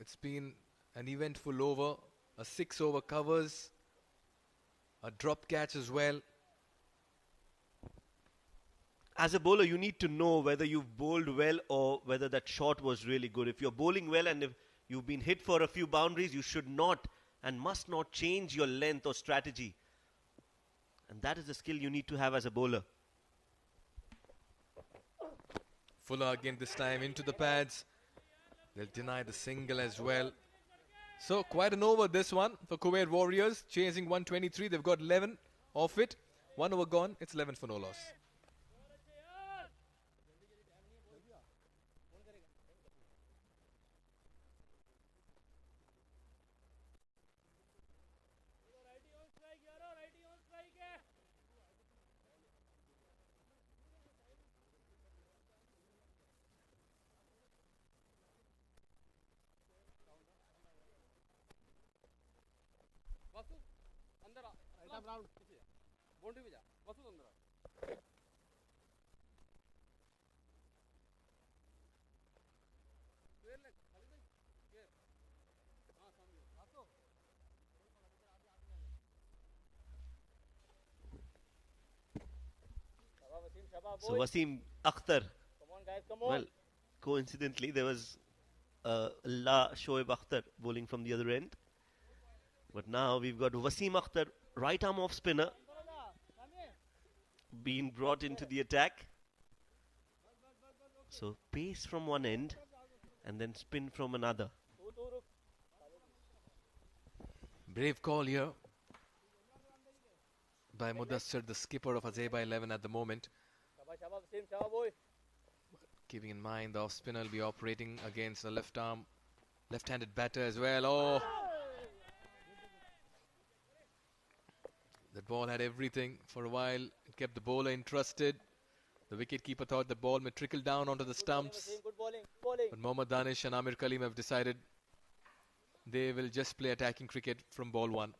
It's been an eventful over. A 6 over covers. A drop catch as well. As a bowler, you need to know whether you've bowled well or whether that shot was really good. If you're bowling well and if you've been hit for a few boundaries, you should not and must not change your length or strategy. And that is the skill you need to have as a bowler. Fuller again this time into the pads. They'll deny the single as well. So quite an over this one for Khuwair Warriors. Chasing 123. They've got 11 off it. 1 over gone. It's 11 for no loss. So Waseem, Akhtar. Come on, guys, come on. Well, coincidentally, there was La Shoaib Akhtar bowling from the other end. But now we've got Waseem Akhtar, right arm off spinner, being brought into the attack. So pace from one end and then spin from another. Brave call here by Mudassir, the skipper of Azaiba 11 at the moment. Keeping in mind the off spinner will be operating against a left-handed batter as well. Oh! That ball had everything for a while. It kept the bowler interested. The wicketkeeper thought the ball may trickle down onto the stumps. But Mohammad Danish and Amir Kaleem have decided they will just play attacking cricket from ball 1.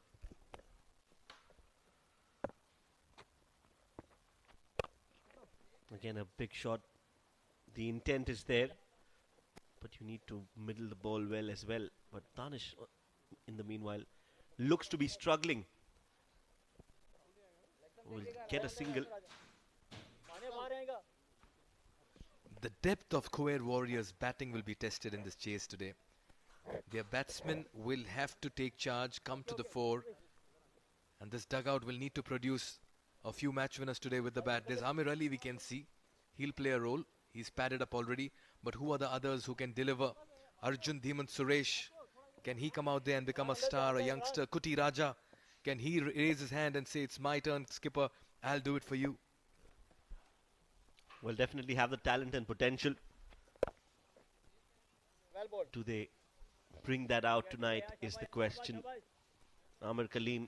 Again, a big shot. The intent is there, but you need to middle the ball well as well. But Danish, in the meanwhile, looks to be struggling. Will get a single. The depth of Khuwair Warriors batting will be tested in this chase today. Their batsmen will have to take charge, come to the fore, And this dugout will need to produce a few match winners today with the bat. There's Amir Ali, we can see. He'll play a role. He's padded up already. But who are the others who can deliver? Arjun Dhiman Suresh. Can he come out there and become a star? A youngster, Kuti Raja. Can he raise his hand and say, it's my turn, skipper, I'll do it for you? Will definitely have the talent and potential. Well bowled. Do they bring that out tonight is the question. Amir Kaleem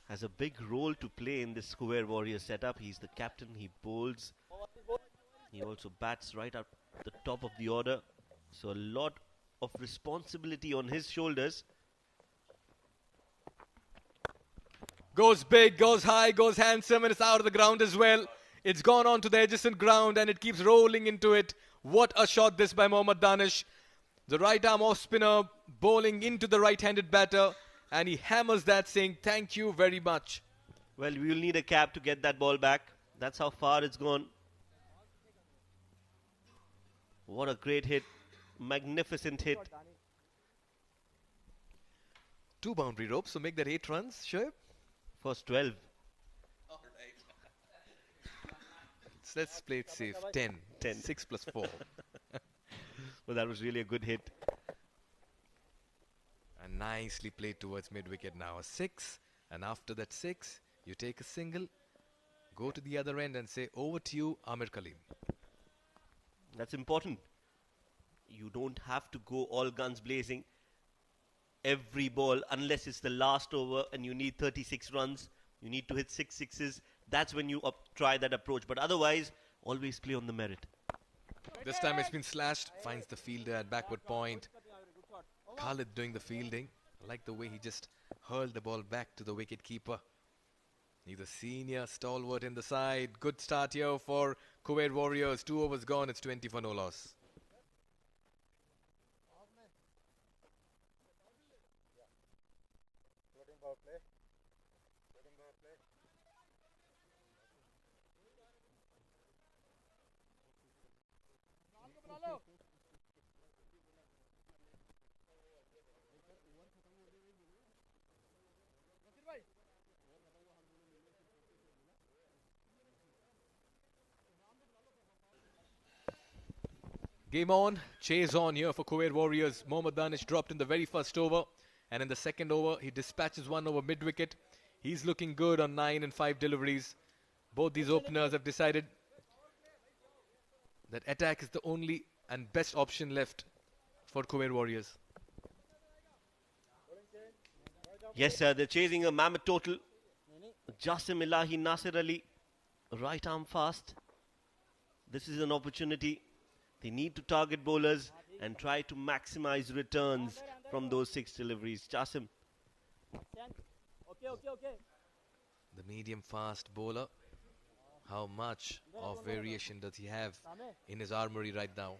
has a big role to play in this Khuwair Warriors setup. He's the captain, he bowls. He also bats right up the top of the order. So a lot of responsibility on his shoulders. Goes big, goes high, goes handsome, and it's out of the ground as well. It's gone on to the adjacent ground and it keeps rolling into it. What a shot this by Mohammad Danish. The right arm off spinner bowling into the right-handed batter, and he hammers that saying thank you very much. Well, we will need a cap to get that ball back. That's how far it's gone. What a great hit. Magnificent hit. 2 boundary ropes, so make that 8 runs, Shoaib. First 12. Let's play it safe. 10. 10. 6 plus 4. Well, that was really a good hit. And nicely played towards mid-wicket now. A 6. And after that 6, you take a single, go to the other end and say, over to you, Amir Kaleem. That's important. You don't have to go all guns blazing every ball unless it's the last over and you need 36 runs. You need to hit 6 sixes. That's when you try that approach. But otherwise, always play on the merit. This time it's been slashed. Finds the fielder at backward point. Khalid doing the fielding. I like the way he just hurled the ball back to the wicket keeper. He's a senior stalwart in the side. Good start here for Khuwair Warriors. 2 overs gone. It's 20 for no loss. Game on, chase on here for Khuwair Warriors. Mohammad Danish dropped in the very first over, and in the second over he dispatches one over mid-wicket. He's looking good on 9 and 5 deliveries. Both these openers have decided that attack is the only and best option left for Khuwair Warriors. Yes, sir, they're chasing a mammoth total. Jasim Ilahi, Nasir Ali, right arm fast. This is an opportunity. They need to target bowlers and try to maximize returns from those 6 deliveries. Jasim. The medium fast bowler. How much of variation does he have in his armory right now?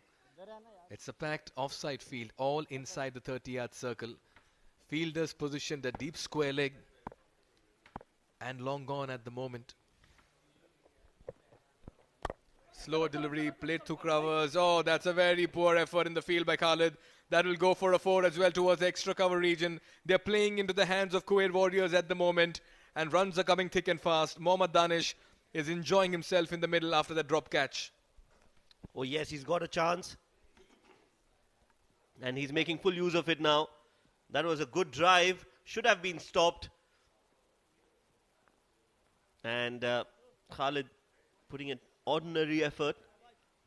It's a packed offside field, all inside the 30-yard circle. Fielders positioned at deep square leg and long gone at the moment. Slower delivery, played through covers. Oh, that's a very poor effort in the field by Khalid. That will go for a 4 as well towards the extra cover region. They're playing into the hands of Khuwair Warriors at the moment, and runs are coming thick and fast. Mohammad Danish is enjoying himself in the middle after that drop catch. Oh yes, he's got a chance. And he's making full use of it now. That was a good drive. Should have been stopped. And Khalid putting an ordinary effort,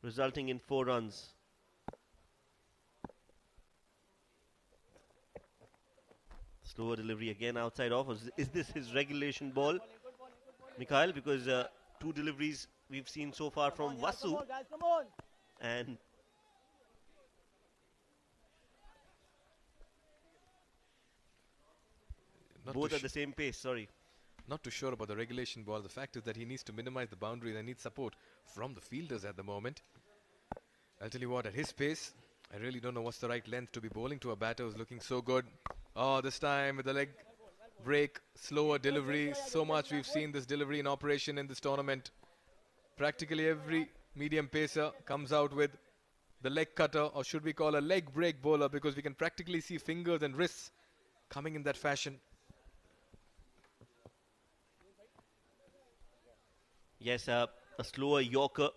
resulting in 4 runs. Slower delivery again outside off. Is this his regulation ball, Mikhail? Because 2 deliveries we've seen so far from Vasu. And both at the same pace, sorry. Not too sure about the regulation ball. The fact is that he needs to minimize the boundaries and needs support from the fielders at the moment. I'll tell you what, at his pace, I really don't know what's the right length to be bowling to a batter who's looking so good. Oh, this time with the leg break, slower delivery. So much we've seen this delivery in operation in this tournament. Practically every medium pacer comes out with the leg cutter, or should we call a leg break bowler, because we can practically see fingers and wrists coming in that fashion. Yes, a slower Yorker.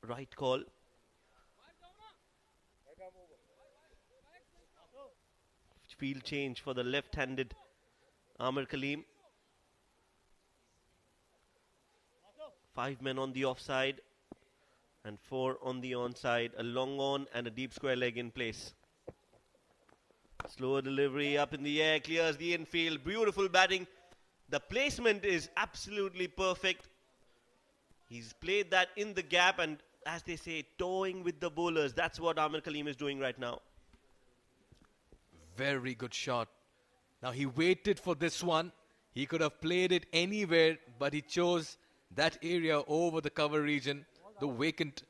Right call. Field change for the left-handed Amir Kaleem. 5 men on the offside and 4 on the onside. A long on and a deep square leg in place. Slower delivery up in the air, clears the infield. Beautiful batting. The placement is absolutely perfect. He's played that in the gap and, as they say, toying with the bowlers. That's what Amir Kaleem is doing right now. Very good shot. Now he waited for this one. He could have played it anywhere, but he chose that area over the cover region, the vacant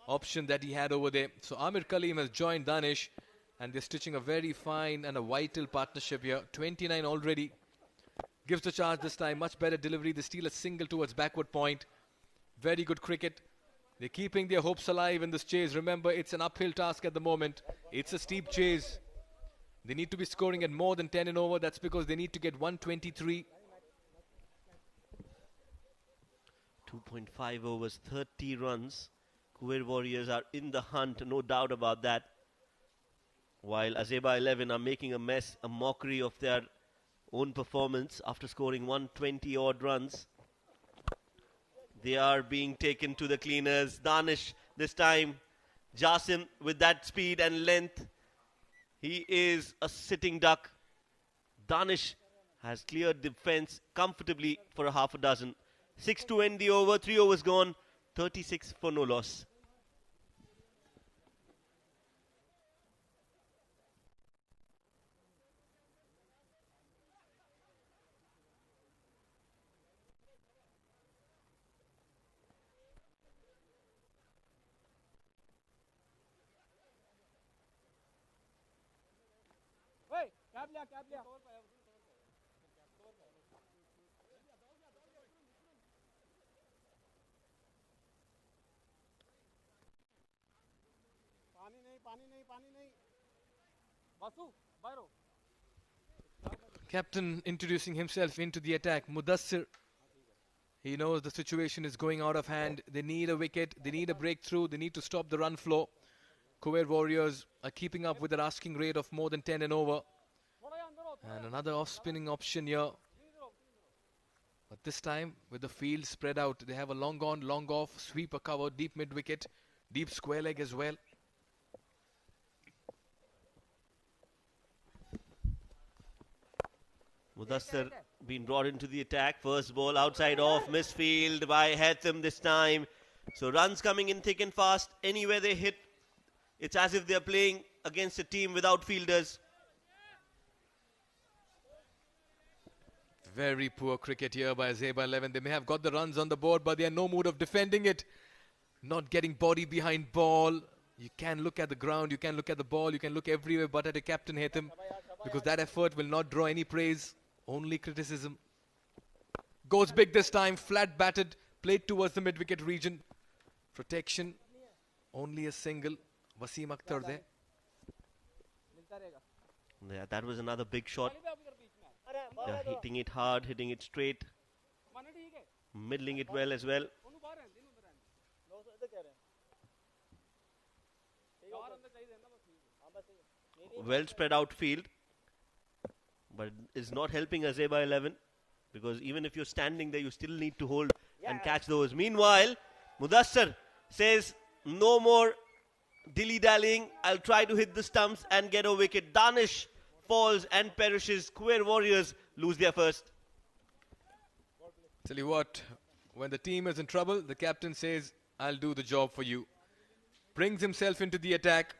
option that he had over there. So Amir Kaleem has joined Danish, and they're stitching a very fine and a vital partnership here. 29 already. Gives the charge this time. Much better delivery. They steal a single towards backward point. Very good cricket. They're keeping their hopes alive in this chase. Remember, it's an uphill task at the moment. It's a steep chase. They need to be scoring at more than 10 and over. That's because they need to get 123. 2.5 overs, 30 runs. Khuwair Warriors are in the hunt, no doubt about that. While Azaiba 11 are making a mess, a mockery of their own performance after scoring 120 odd runs. They are being taken to the cleaners. Danish this time. Jasim with that speed and length. He is a sitting duck. Danish has cleared the fence comfortably for a half a dozen. 6 to end the over, 3 overs gone, 36 for no loss. Captain introducing himself into the attack. Mudassir. He knows the situation is going out of hand. They need a wicket. They need a breakthrough. They need to stop the run flow. Khuwair Warriors are keeping up with their asking rate of more than 10 and over. And another off-spinning option here. But this time, with the field spread out, they have a long on, long off, sweeper cover, deep mid-wicket, deep square leg as well. Mudassir being brought into the attack. First ball outside off, misfield by Haythim this time. So runs coming in thick and fast. Anywhere they hit, it's as if they're playing against a team without fielders. Very poor cricket here by Azaiba 11. They may have got the runs on the board, but they are no mood of defending it. Not getting body behind ball. You can look at the ground, you can look at the ball, you can look everywhere but at a captain Haythim, because that effort will not draw any praise, only criticism. Goes big this time, flat batted, played towards the mid-wicket region. Protection, only a single. Waseem Akhtar there. Yeah, that was another big shot. They're hitting it hard, hitting it straight. Middling it well as well. Well spread out field. But it is not helping Azaiba 11. Because even if you're standing there, you still need to hold and catch those. Meanwhile, Mudassir says, no more dilly-dallying. I'll try to hit the stumps and get a wicket. Danish falls and perishes. Khuwair Warriors lose their first. Tell you what, when the team is in trouble, the captain says, I'll do the job for you. Brings himself into the attack.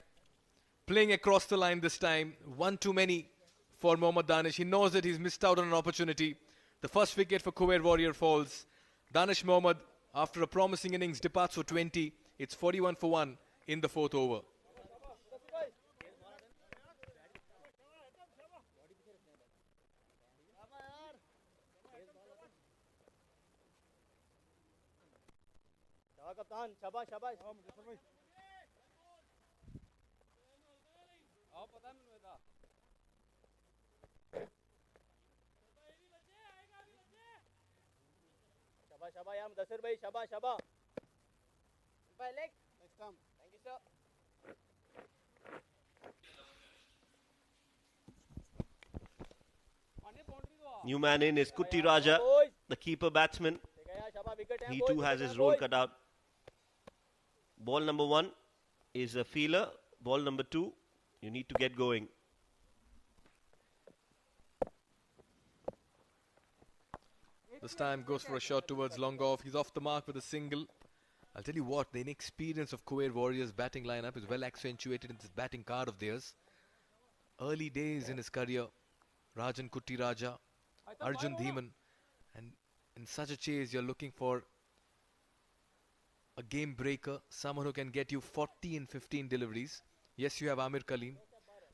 Playing across the line this time. One too many for Mohammad Danish. He knows that he's missed out on an opportunity. The first wicket for Khuwair Warrior falls. Danish Mohammed, after a promising innings, departs for 20. It's 41 for 1 in the fourth over. कप्तान शाबाश शाबाश Shaba, shaba, yeah, Mudassir bhai, shaba, shaba. Umpire leg. Next come. Thank you, sir. New man in is Kutti Raja, Boys. the keeper batsman. Take a shaba, wicket hai, He boys, too has wicket his hai, role boys. cut out. Ball number 1 is a feeler. Ball number 2, you need to get going. This time goes for a shot towards long off. He's off the mark with a single. I'll tell you what, the inexperience of Khuwair Warriors batting lineup is well accentuated in this batting card of theirs. Early days in his career, Rajan Kutti Raja, Arjun D10, and in such a chase you're looking for a game breaker, someone who can get you 40 in 15 deliveries. Yes, you have Amir Kaleem,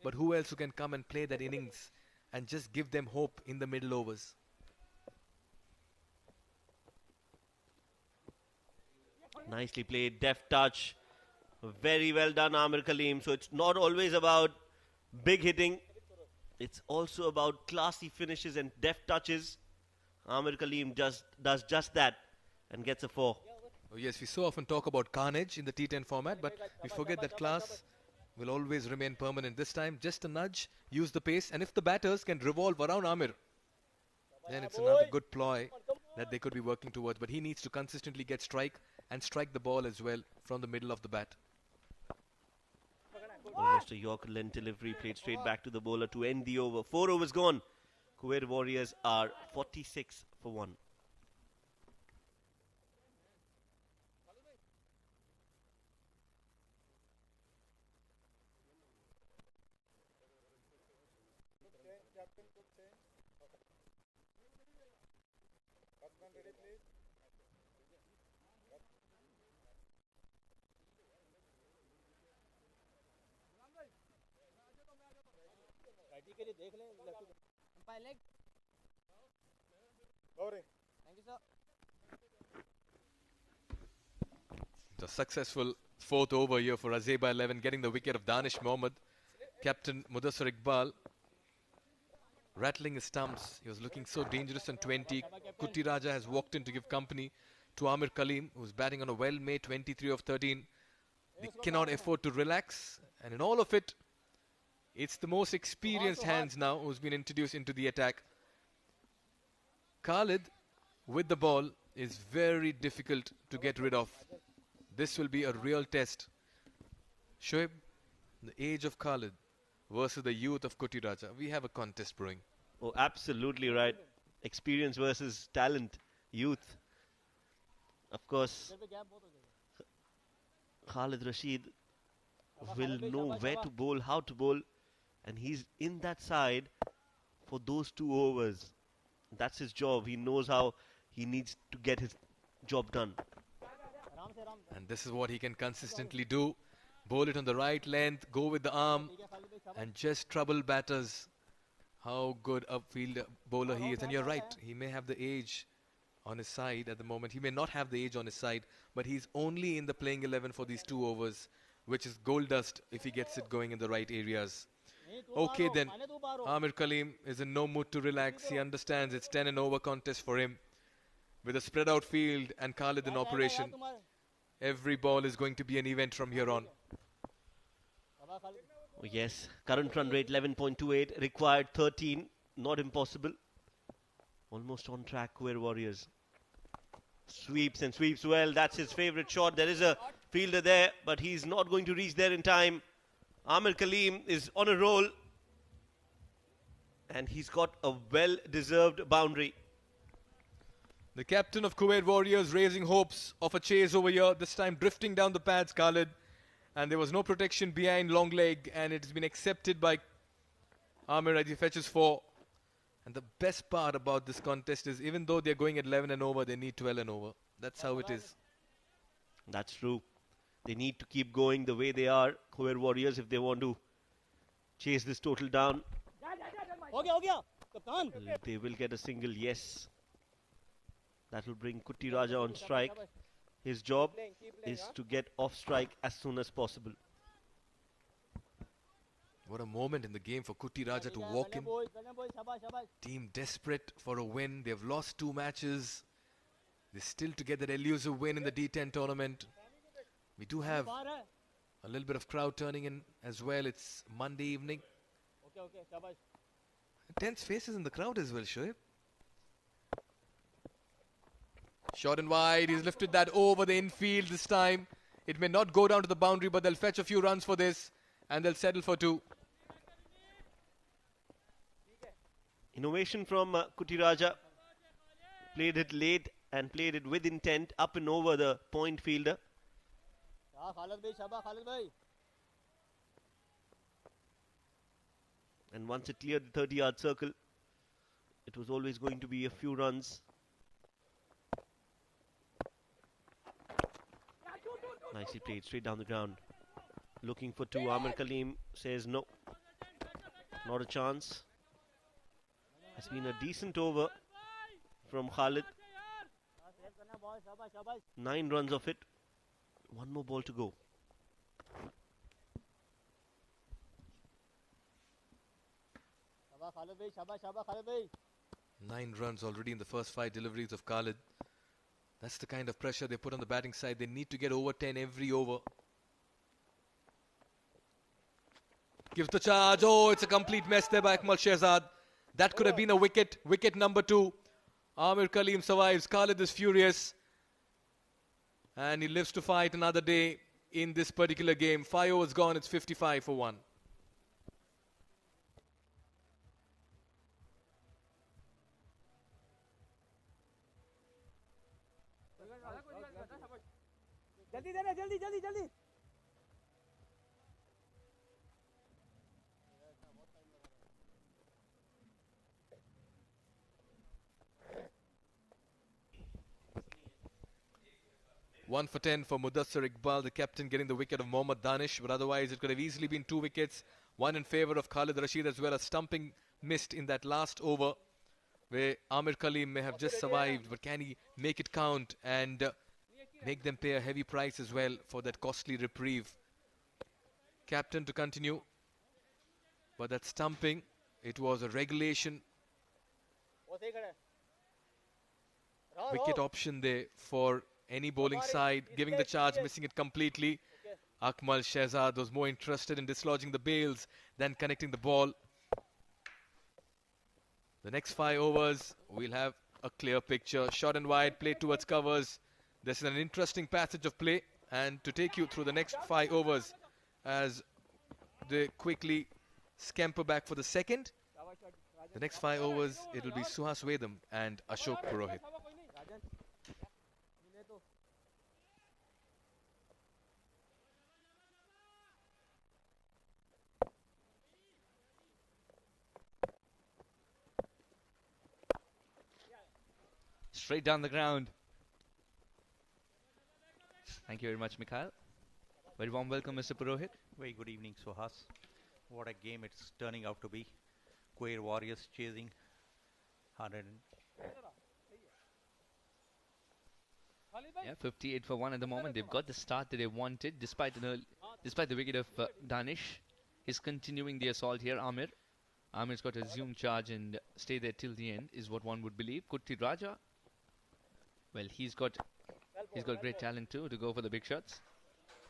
but who else who can come and play that innings and just give them hope in the middle overs? Nicely played, deft touch. Very well done, Amir Kaleem. So it's not always about big hitting. It's also about classy finishes and deft touches. Amir Kaleem does just that and gets a 4. Oh yes, we so often talk about carnage in the T10 format, but we forget that class will always remain permanent. This time, just a nudge, use the pace, and if the batters can revolve around Amir, then it's another good ploy that they could be working towards. But he needs to consistently get strike and strike the ball as well from the middle of the bat. Almost a Yorker length delivery played straight back to the bowler to end the over. 4 overs gone. Khuwair Warriors are 46 for 1. Captain, quick change. Batsman ready, please. Righty के लिए देख लें, lefty को. Umpire leg. Bowling. Thank you, sir. The successful fourth over here for Azaiba 11, getting the wicket of Danish Mohammed. Captain Mudassir Iqbal rattling his stumps. He was looking so dangerous on 20. Kutti Raja has walked in to give company to Amir Kaleem, who's batting on a well-made 23 of 13. They cannot afford to relax, and in all of it, it's the most experienced hands now who's been introduced into the attack. Khalid with the ball is very difficult to get rid of. This will be a real test. Shoaib, the age of Khalid versus the youth of Kutti Raja. We have a contest brewing. Oh, absolutely right. Experience versus talent, youth. Of course, Khalid Rasheed will know where to bowl, how to bowl, and he's in that side for those 2 overs. That's his job. He knows how he needs to get his job done. And this is what he can consistently do. Bowl it on the right length, go with the arm, and just trouble batters. How good a field bowler he is. And you're right, he may have the age on his side at the moment. He may not have the age on his side, but he's only in the playing 11 for these 2 overs, which is gold dust if he gets it going in the right areas. Okay then, Amir Kaleem is in no mood to relax. He understands it's 10 and over contest for him. With a spread out field and Khalid in operation, every ball is going to be an event from here on. Oh, yes, current run rate 11.28, required 13, not impossible. Almost on track, Khuwair Warriors. Sweeps and sweeps well, that's his favourite shot. There is a fielder there, but he's not going to reach there in time. Amir Kaleem is on a roll, and he's got a well-deserved boundary. The captain of Khuwair Warriors raising hopes of a chase over here, this time drifting down the pads, Khalid. And there was no protection behind long leg, and it has been accepted by Amir as he fetches 4. And the best part about this contest is even though they're going at 11 and over, they need 12 and over. That's how it is. That's true. They need to keep going the way they are, Khuwair Warriors, if they want to chase this total down. हो गया कप्तान. They will get a single, yes. That will bring Kutti Raja on strike. His job is to get off strike as soon as possible. What a moment in the game for Kutti Raja to walk in. Team desperate for a win. They've lost 2 matches. They're still to get that elusive win in the D10 tournament. We do have a little bit of crowd turning in as well. It's Monday evening. Okay, shabash. Tense faces in the crowd as well, Shoaib. Short and wide. He's lifted that over the infield this time. It may not go down to the boundary, but they'll fetch a few runs for this. And they'll settle for 2. Innovation from Khuwair. Played it late and played it with intent up and over the point fielder. Khalid bhai, shabah, Khalid bhai. And once it cleared the 30-yard circle, it was always going to be a few runs. Nicely played, straight down the ground. Looking for 2. Amir Kaleem says no. Not a chance. Has been a decent over from Khalid. 9 runs of it. 1 more ball to go. Shabah, Khalid bhai, shabah, Khalid bhai. 9 runs already in the first 5 deliveries of Khalid. That's the kind of pressure they put on the batting side. They need to get over 10 every over. Gives the charge. Oh, it's a complete mess there by Akmal Shahzad. That could have been a wicket. Wicket number 2. Amir Kaleem survives. Khalid is furious. And he lives to fight another day in this particular game. 5 overs gone. It's 55 for 1. जल्दी देना, जल्दी जल्दी जल्दी. One for 10 for Mudassar Iqbal, the captain, getting the wicket of Mohammad Danish. But otherwise, it could have easily been 2 wickets. 1 in favour of Khalid Rasheed as well as stumping missed in that last over, where Amir Kaleem may have just survived. But can he make it count and make them pay a heavy price as well for that costly reprieve? Captain to continue. But that stumping, it was a regulation wicket option there for any bowling side, giving the charge, missing it completely. Akmal Shahzad was more interested in dislodging the bails than connecting the ball. The next 5 overs, we'll have a clear picture. Short and wide, play towards covers. This is an interesting passage of play, and to take you through the next 5 overs as they quickly scamper back for the second. The next 5 overs, it will be Suhas Vedam and Ashok Purohit. Straight down the ground. Thank you very much, Mikhail. Very warm welcome, Mr. Purohit. Very good evening, Suhas. What a game it's turning out to be. Khuwair Warriors chasing 100. Yeah, 58 for 1 at the moment. They've got the start that they wanted, despite the wicket of Danish. He's continuing the assault here, Amir. Amir's got to assume charge and stay there till the end, is what one would believe. Khuwair, well, he's got great talent too to go for the big shots.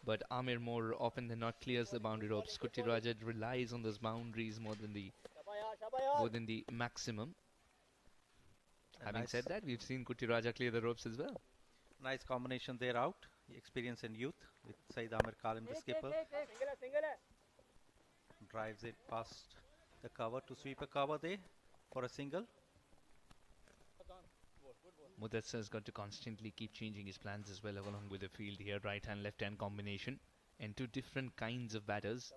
But Amir more often than not clears the boundary ropes. Khuwair relies on those boundaries more than the maximum. Having said that, we've seen Khuwair clear the ropes as well. Nice combination there out. Experience and youth with Syed Amir Kaleem, the skipper. Drives it past the cover to sweep a cover there for a single. Mudassar has got to constantly keep changing his plans as well along with the field here. Right hand, left hand combination. And 2 different kinds of batters.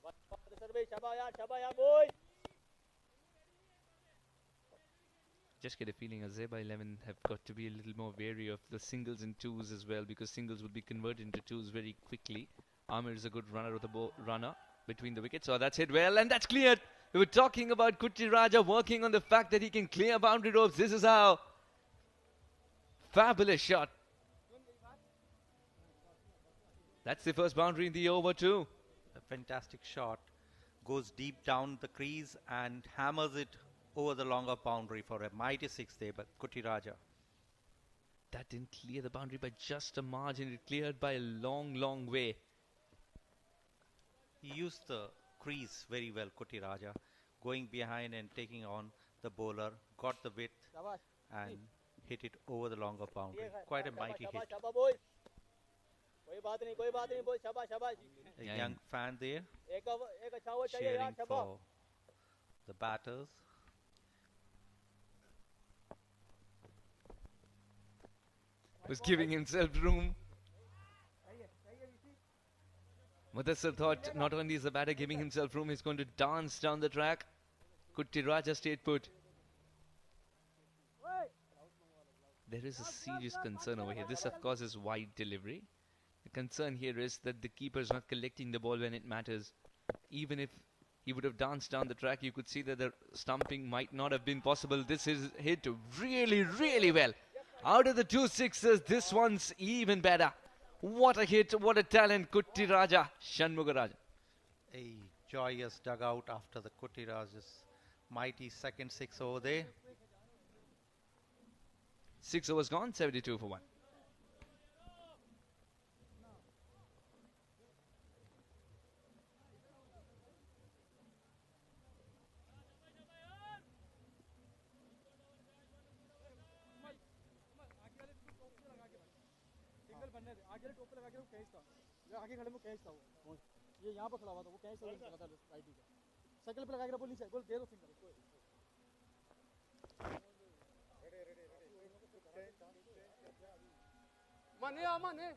Just get a feeling Azaiba 11 have got to be a little more wary of the singles and twos as well, because singles will be converted into twos very quickly. Amir is a good runner of the runner between the wickets. So that's hit well and that's cleared. We were talking about Khuwair working on the fact that he can clear boundary ropes. This is how. Fabulous shot. That's the first boundary in the over too. A fantastic shot. Goes deep down the crease and hammers it over the longer boundary for a mighty 6 there, but Khuwair. That didn't clear the boundary by just a margin. It cleared by a long, long way. He used the crease very well, Kuti Raja, going behind and taking on the bowler, got the width शाबाश and hit it over the longer boundary. Quite a mighty hit. शाबाश boys कोई बात नहीं boys शाबाश शाबाश A Yeah, young fan there एक अच्छा हुआ चाहिए cheering यार शाबाश for the batters. Was giving himself room. Mudassar thought not only is the batter giving himself room, he's going to dance down the track. Kuti Raja stayed put. There is a serious concern over here. This, of course, is wide delivery. The concern here is that the keeper is not collecting the ball when it matters. Even if he would have danced down the track, you could see that the stumping might not have been possible. This is hit really, really well. Out of the 2 sixes, this one's even better. What a hit, what a talent, Kuti Raja, Shanmuga Raja. A joyous dugout after the Kuti Raja's mighty second six over there. 6 overs gone, 72 for 1. आगे टोप पे लगा के वो catch था ये आगे खड़े में कैच था वो ये यहाँ पर खड़ा हुआ था वो कैच लगा था राइट का साइकिल पे लगा के बोल नीचे बोल दे दो सिंगल माने माने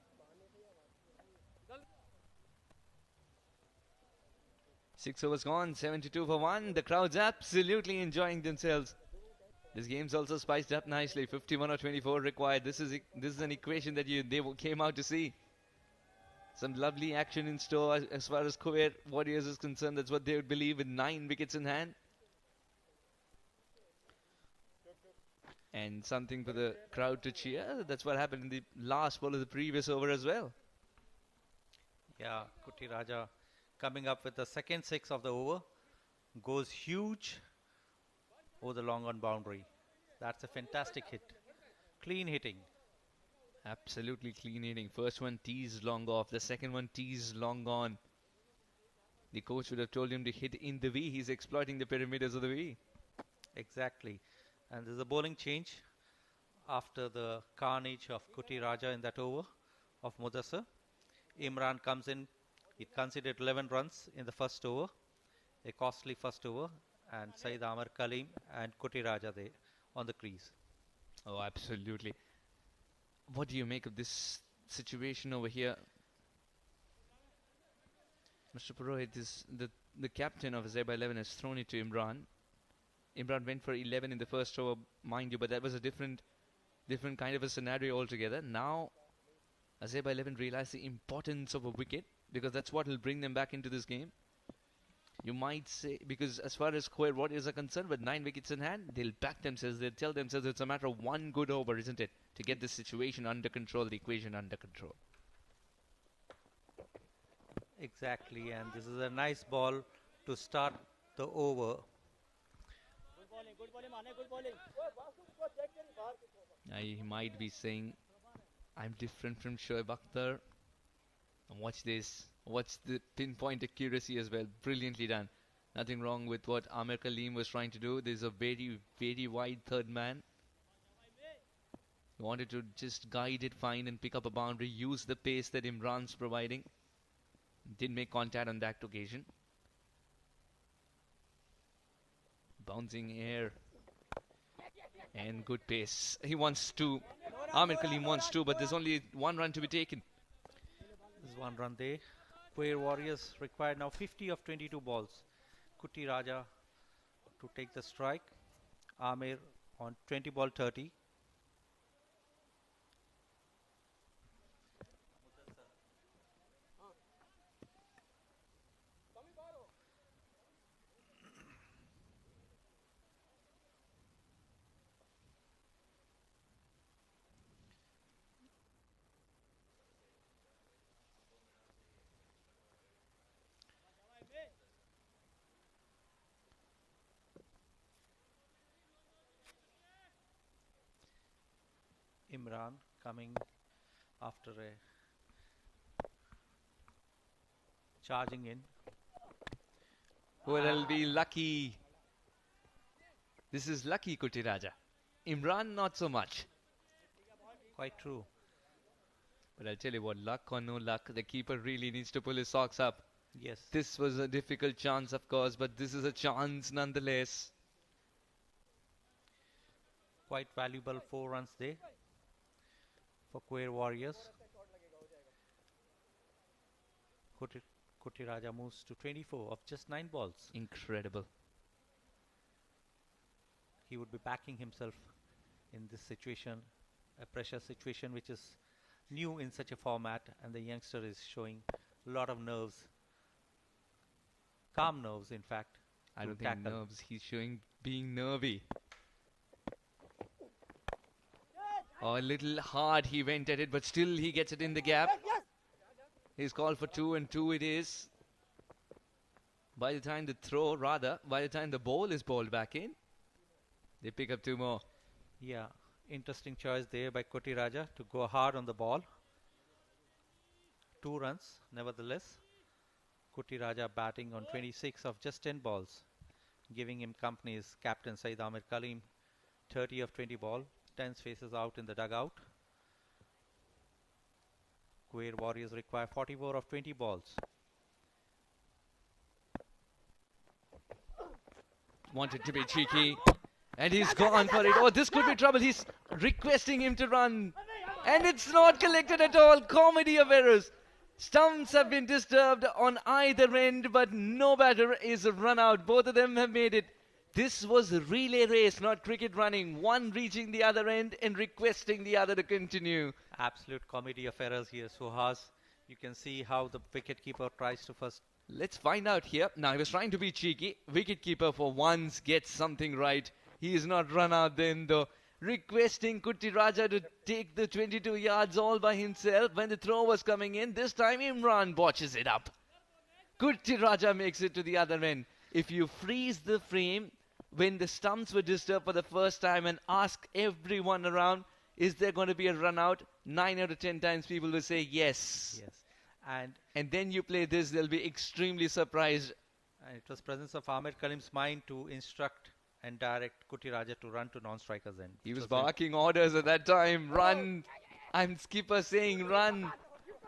6 overs gone, 72 for 1. The crowd's absolutely enjoying themselves. This game's also spiced up nicely. 51 or 24 required. This is an equation that they came out to see. Some lovely action in store as far as Khuwair Warriors is concerned. That's what they would believe with 9 wickets in hand. And something for the crowd to cheer. That's what happened in the last ball of the previous over as well. Yeah, Kuti Raja coming up with the second six of the over. Goes huge over the long on boundary. That's a fantastic hit. Clean hitting. Absolutely clean hitting. First one teased long off. The second one teased long on. The coach would have told him to hit in the V. He's exploiting the perimeters of the V. Exactly. And there's a bowling change after the carnage of Kuti Raja in that over of Mudassar. Imran comes in. He considered 11 runs in the first over. A costly first over. And Syed Amar Kalim and Kuti Raja there on the crease. Oh, absolutely. What do you make of this situation over here? Mr. Purohit is the captain of Azaiba 11 has thrown it to Imran. Imran went for 11 in the first over, mind you, but that was a different kind of a scenario altogether. Now, Azaiba 11 realized the importance of a wicket because that's what will bring them back into this game. You might say, because as far as Khuwair Warriors are concerned, with 9 wickets in hand, they'll back themselves. They'll tell themselves it's a matter of one good over, isn't it? To get the situation under control, the equation under control. Exactly, and this is a nice ball to start the over. good bowling माने good bowling He might be saying, I'm different from Shoaib Akhtar. And watch this. Watch the pinpoint accuracy as well. Brilliantly done. Nothing wrong with what Amir Kaleem was trying to do. There's a very, very wide third man. He wanted to just guide it fine and pick up a boundary. Use the pace that Imran's providing. Didn't make contact on that occasion. Bouncing air. And good pace. He wants two. Amir Kaleem wants two, but there's only 1 run to be taken. There's 1 run there. Khuwair Warriors require now 50 of 22 balls. Kuti Raja to take the strike. Amir on 20 ball 30. Imran coming after a charging in. Well, it'll be lucky. This is lucky, Kutiraja. Imran, not so much. Quite true. But I'll tell you what, luck or no luck, the keeper really needs to pull his socks up. Yes. This was a difficult chance, of course, but this is a chance nonetheless. Quite valuable 4 runs there for Khuwair Warriors. Kutiraja moves to 24 of just 9 balls. Incredible. He would be backing himself in this situation, a pressure situation which is new in such a format, and the youngster is showing a lot of nerves, calm nerves in fact. I to don't think tackle. nerves, he's showing being nervy. Oh, a little hard he went at it, but still he gets it in the gap. He's called for 2 and 2 it is. By the time by the time the ball is bowled back in, they pick up 2 more. Yeah, interesting choice there by Kutiraja to go hard on the ball. 2 runs, nevertheless. Kutiraja batting on 26 of just 10 balls, giving him company is captain Syed Amir Kalim, 30 of 20 ball, 10 spaces out in the dugout. Khuwair Warriors require 44 of 20 balls. Wanted to be cheeky, and he's gone for it. Oh, this could be trouble. He's requesting him to run, and it's not collected at all. Comedy of errors. Stumps have been disturbed on either end, but no batter is run out. Both of them have made it. This was a relay race, not cricket running. One reaching the other end and requesting the other to continue. Absolute comedy of errors here, Suhas. You can see how the wicketkeeper tries to first. Let's find out here. Now, he was trying to be cheeky. Wicketkeeper for once gets something right. He is not run out then, though. Requesting Kutiraja to take the 22 yards all by himself when the throw was coming in. This time, Imran botches it up. Kutiraja makes it to the other end. If you freeze the frame when the stumps were disturbed for the first time and ask everyone around, is there going to be a run out? 9 out of 10 times people will say yes. Yes. And then you play this, they'll be extremely surprised. And it was presence of Amir Kalim's mind to instruct and direct Kutiraja to run to non-strikers end. He was barking orders at that time. Run. I'm skipper saying run.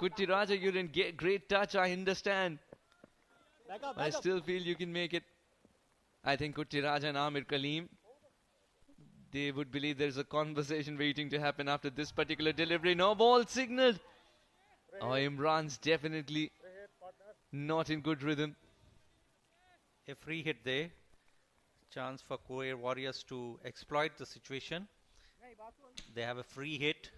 Kutiraja, you're in great touch, I understand. I still feel you can make it. I think Kutiraja and Amir Kalim, they would believe there's a conversation waiting to happen after this particular delivery. No ball signaled. Oh, Imran's definitely not in good rhythm. A free hit there. Chance for Khuwair Warriors to exploit the situation. They have a free hit.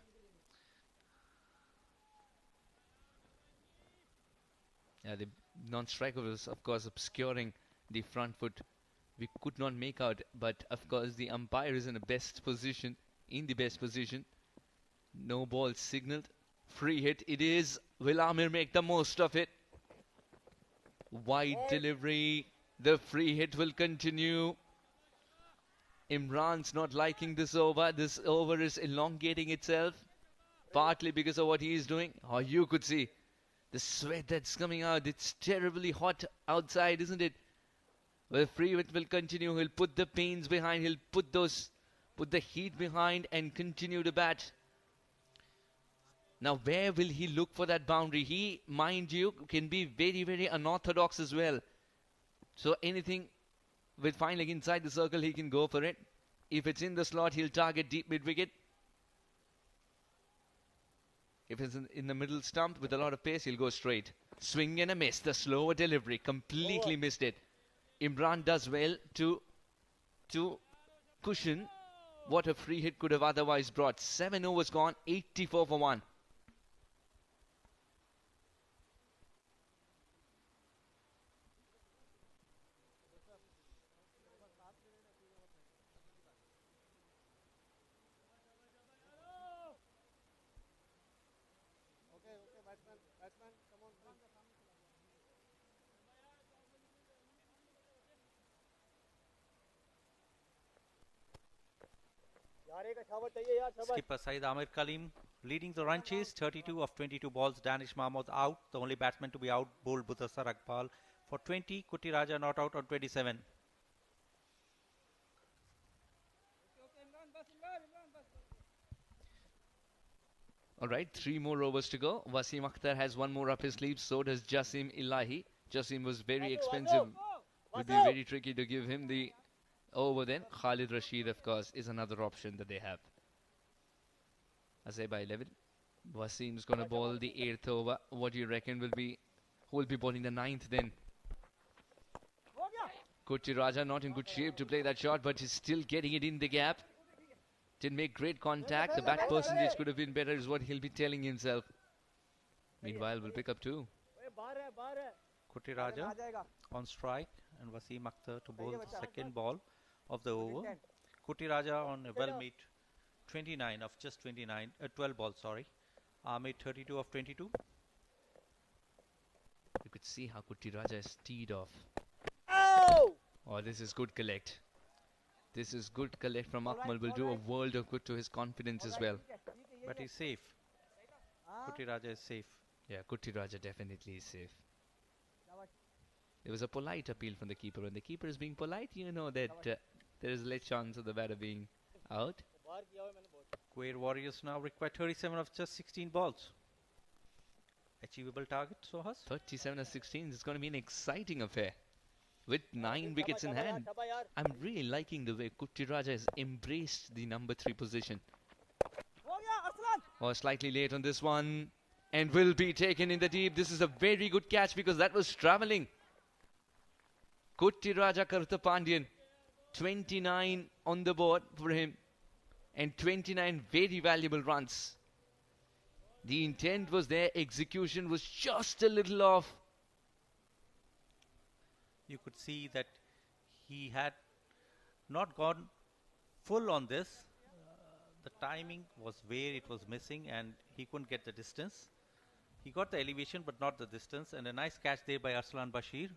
Yeah, the non-striker was, of course, obscuring the front foot. We could not make out, but of course the umpire is in the best position. No ball signaled. Free hit it is. Will Amir make the most of it? Wide delivery. The free hit will continue. Imran's not liking this over. This over is elongating itself. Partly because of what he is doing. Oh, you could see the sweat that's coming out. It's terribly hot outside, isn't it? Well, the free hit will continue. He'll put the pains behind. He'll put the heat behind and continue to bat. Now, where will he look for that boundary? He, mind you, can be very, very unorthodox as well. So anything with fine leg inside the circle, he can go for it. If it's in the slot, he'll target deep mid-wicket. If it's in the middle stump with a lot of pace, he'll go straight. Swing and a miss. The slower delivery. Completely missed it. Imran does well to cushion what a free hit could have otherwise brought. 7 overs gone, 84 for 1. Batsman, come on. Skipper Syed Amir Kalim leading the run chase. 32 of 22 balls. Danish Mahmoud out. The only batsman to be out. Bowled Mudassar Iqbal for 20. Kuti Raja not out on 27. All right, 3 more overs to go. Waseem Akhtar has 1 more up his sleeve. So does Jasim Ilahi. Jasim was very expensive. Would be very tricky to give him the over then. Khalid Rasheed, of course, is another option that they have. Azaiba 11. Waseem's going to bowl the 8th over. What do you reckon will be... Who will be bowling the 9th then? Kuti Raja not in good shape to play that shot, but he's still getting it in the gap. Didn't make great contact. The bat percentage could have been better is what he'll be telling himself. Meanwhile, we'll pick up 2. Kuti Raja on strike and Waseem Akhtar to bowl the second ball of the over. Kuti Raja on a well-made 29 of just 12 balls, sorry. Made 32 of 22. You could see how Kuti Raja is teed off. Oh, this is good collect. This is good collect from Akmal. Will do a world of good to his confidence as well. But he's safe. Kuti Raja is safe. Yeah, Kuti Raja definitely is safe. There was a polite appeal from the keeper. When the keeper is being polite, you know that there is less chance of the batter being out. Khuwair Warriors now require 37 of just 16 balls. Achievable target, Sohas? 37 or 16 is going to be an exciting affair. With 9 wickets in hand, I'm really liking the way Kuti Raja has embraced the number 3 position. Oh, slightly late on this one. And will be taken in the deep. This is a very good catch because that was travelling. Kuti Raja Karthapandian. 29 on the board for him. And 29 very valuable runs. The intent was there. Execution was just a little off. You could see that he had not gone full on this. The timing was where it was missing and he couldn't get the distance. He got the elevation but not the distance, and a nice catch there by Arsalan Bashir.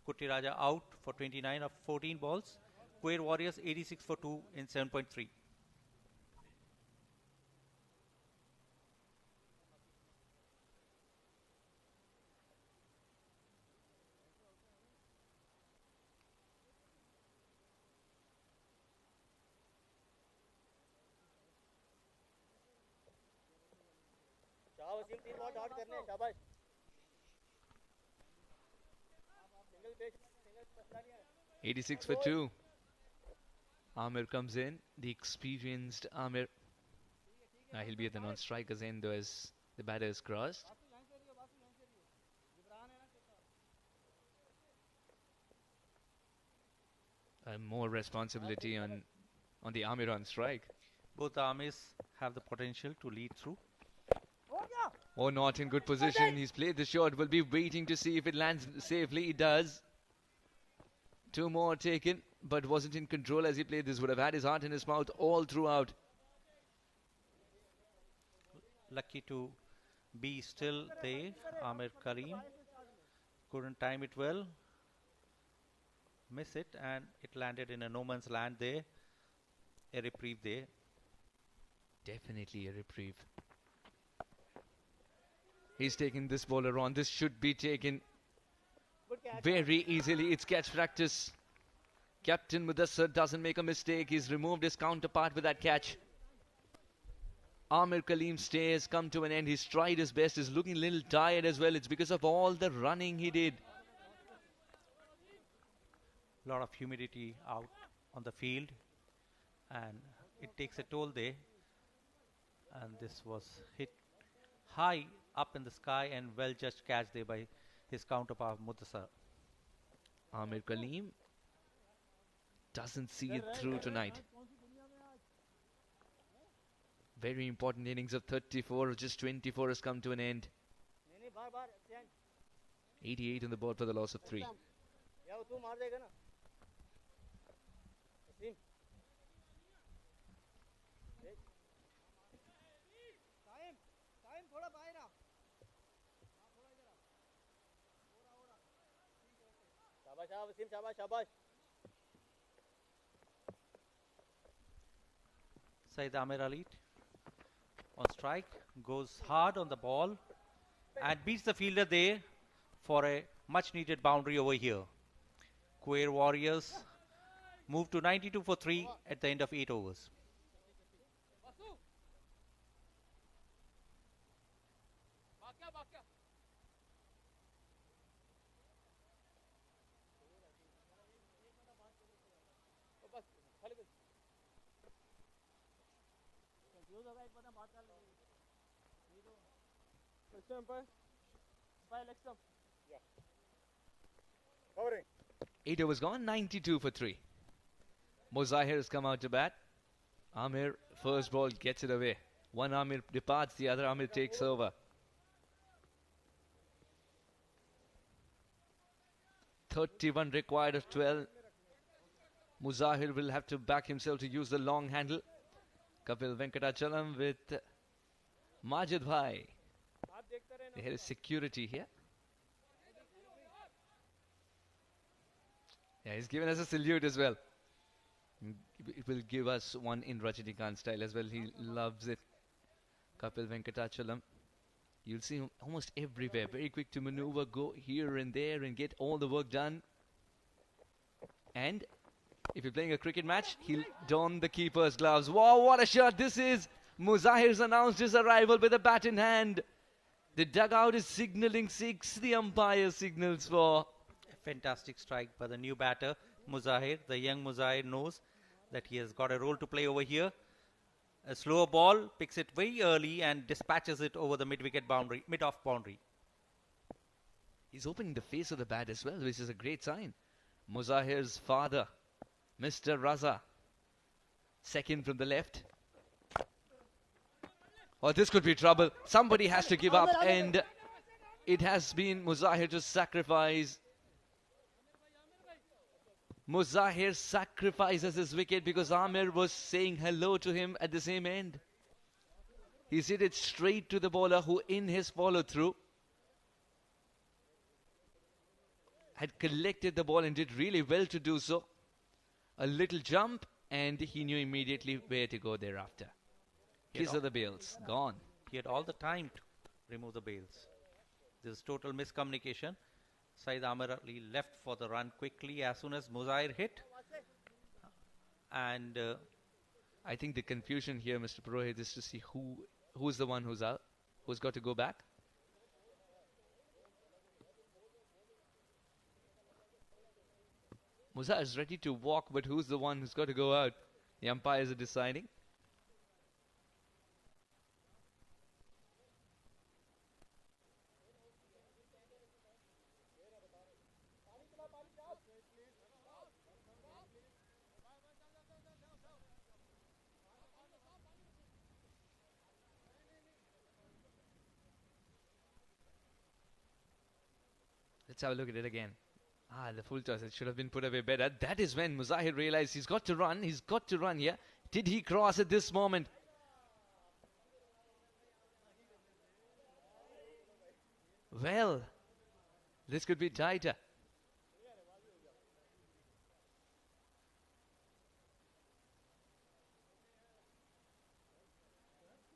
Kuti Raja out for 29 of 14 balls. Khuwair Warriors 86 for 2 in 7.3. Wasim 3 ball out करने हैं शाबाश single pace single मसला नहीं है 86 for 2. Amir comes in, the experienced Amir. Now he'll be at the non-strikers end though as the batter is crossed. And more responsibility on the Amir on strike. Both armies have the potential to lead through. Oh, not in good position. He's played the shot. Will be waiting to see if it lands safely. It does. 2 more taken, but wasn't in control as he played this. Would have had his heart in his mouth all throughout. Lucky to be still there. Amir Karim couldn't time it well. Miss it, and it landed in a no man's land there. A reprieve there. Definitely a reprieve. He's taking this bowler on. This should be taken very easily. It's catch practice. Captain Mudassar doesn't make a mistake. He's removed his counterpart with that catch. Amir Kalim's stays come to an end. He's tried his best. He's looking a little tired as well. It's because of all the running he did. A lot of humidity out on the field, and it takes a toll there. And this was hit high up in the sky and well judged catch there by his counterpart Mudassar. Amir Kalim doesn't see it through tonight. Very important innings of 34, just 24 has come to an end. 88 on the board for the loss of 3. Wasim शाबाश शाबाश Syed Amerat on strike, goes hard on the ball and beats the fielder there for a much needed boundary over here. Khuwair Warriors move to 92 for 3 at the end of 8 overs. Covering. 8 overs gone, 92 for 3. Muzahir has come out to bat. Amir, first ball, gets it away. One Amir departs, the other Amir takes over. 31 required of 12. Muzahir will have to back himself to use the long handle. Kapil Venkatachalam with Majid Bhai. There is security here. Yeah, he's given us a salute as well. It will give us one in Rajinikanth style as well. He loves it. Kapil Venkatachalam. You'll see him almost everywhere. Very quick to maneuver, go here and there and get all the work done. And if you're playing a cricket match, he'll don the keeper's gloves. Wow, what a shot this is. Muzahir's announced his arrival with a bat in hand. The dugout is signaling 6. The umpire signals 4. Fantastic strike by the new batter, Muzahir. The young Muzahir knows that he has got a role to play over here. A slower ball, picks it very early and dispatches it over the mid-wicket boundary, mid-off boundary. He's opening the face of the bat as well, which is a great sign. Muzahir's father, Mr. Raza. Second from the left. Oh, this could be trouble. Somebody has to give up, and it has been Muzahir to sacrifice. Muzahir sacrifices his wicket because Amir was saying hello to him at the same end. He's hit it straight to the bowler who, in his follow-through, had collected the ball and did really well to do so. A little jump, and he knew immediately where to go thereafter. Kiss of the bails, gone. He had all the time to remove the bails. This is total miscommunication. Syed Amerat left for the run quickly as soon as Muzahir hit. And I think the confusion here, Mr. Purohit, is to see who's the one who's out, who's got to go back. Muzahir is ready to walk, but who's the one who's got to go out? The umpires are deciding. Let's have a look at it again. The full toss. It should have been put away better. That is when Muzahir realized he's got to run. He's got to run here. Did he cross at this moment? Well, this could be tighter.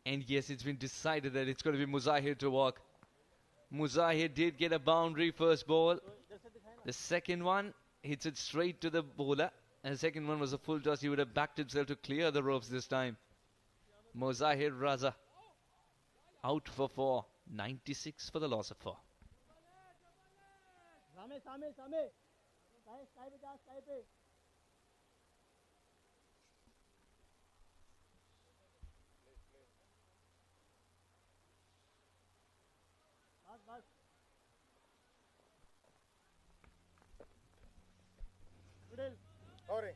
And yes, it's been decided that it's going to be Muzahir to walk. Muzahir did get a boundary first ball. The second one hits it straight to the bowler. And the second one was a full toss. He would have backed himself to clear the ropes this time. Muzahir Raza out for 4. 96 for the loss of 4. Covering.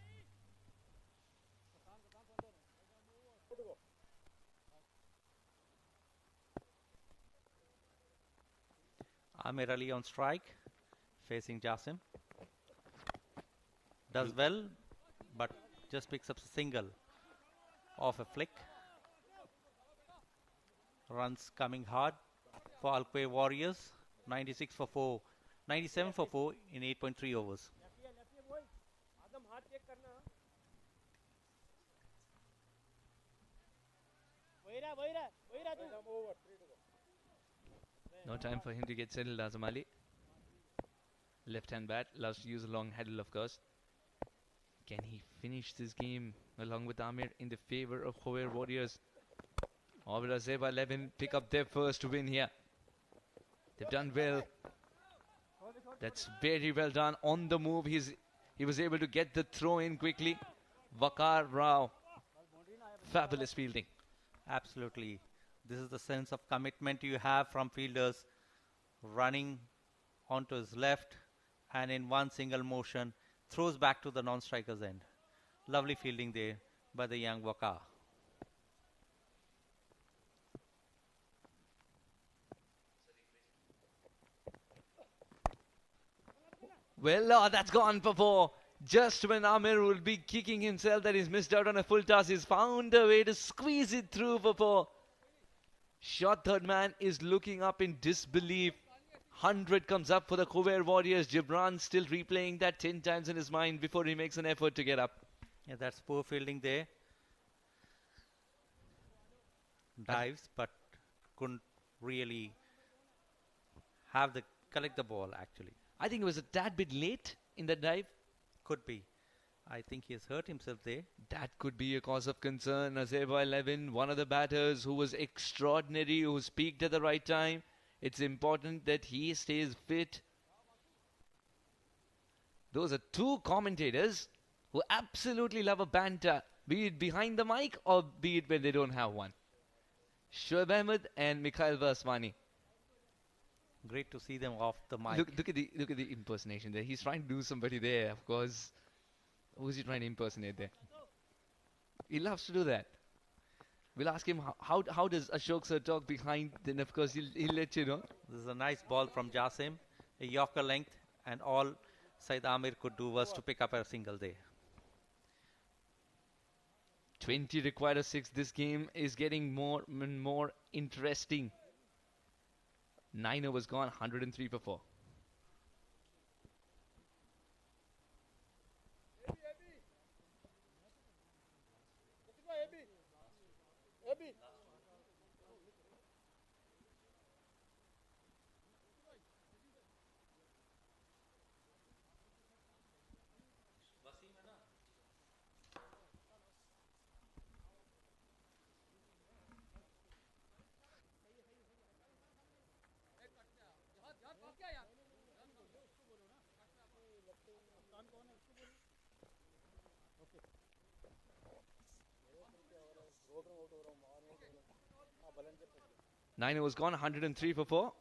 Amir Ali on strike, facing Jasim. Does well, but just picks up a single off a flick. Runs coming hard for Khuwair Warriors. 96 for 4, 97 for 4 in 8.3 overs. No time for him to get settled, Azam Ali. Left hand bat, loves to use a long handle, of course. Can he finish this game along with Amir in the favor of Khuwair Warriors? Or will Azaiba 11 pick up their first win here? They've done well. That's very well done. On the move, he was able to get the throw in quickly. Vakar Rao. Fabulous fielding. Absolutely. This is the sense of commitment you have from fielders running onto his left and in one single motion throws back to the non-striker's end. Lovely fielding there by the young Vakar. Well, that's gone for four. Just when Amir will be kicking himself that he's missed out on a full toss, he's found a way to squeeze it through for four. Shot third man is looking up in disbelief. 100 comes up for the Khuwair Warriors. Jibran still replaying that 10 times in his mind before he makes an effort to get up. Yeah, that's poor fielding there. Dives, but couldn't really collect the ball actually. I think it was a tad bit late in that dive. Could be. I think he has hurt himself there. That could be a cause of concern. Azaiba 11, one of the batters who was extraordinary, who's peaked at the right time. It's important that he stays fit. Those are two commentators who absolutely love a banter, be it behind the mic or be it when they don't have one. Shoaib Ahmed and Mikhail Vaswani. Great to see them off the mic. Look at the impersonation there. He's trying to do somebody there, of course. Who's he trying to impersonate there? He loves to do that. We'll ask him how does Ashok sir talk behind. Then of course he'll let you know. This is a nice ball from Jasim, a Yorker length, and all Syed Amir could do was to pick up a single there. 20 required of 6. This game is getting more and more interesting. 9 overs gone, 103 for 4. Nine overs gone, 103 for 4.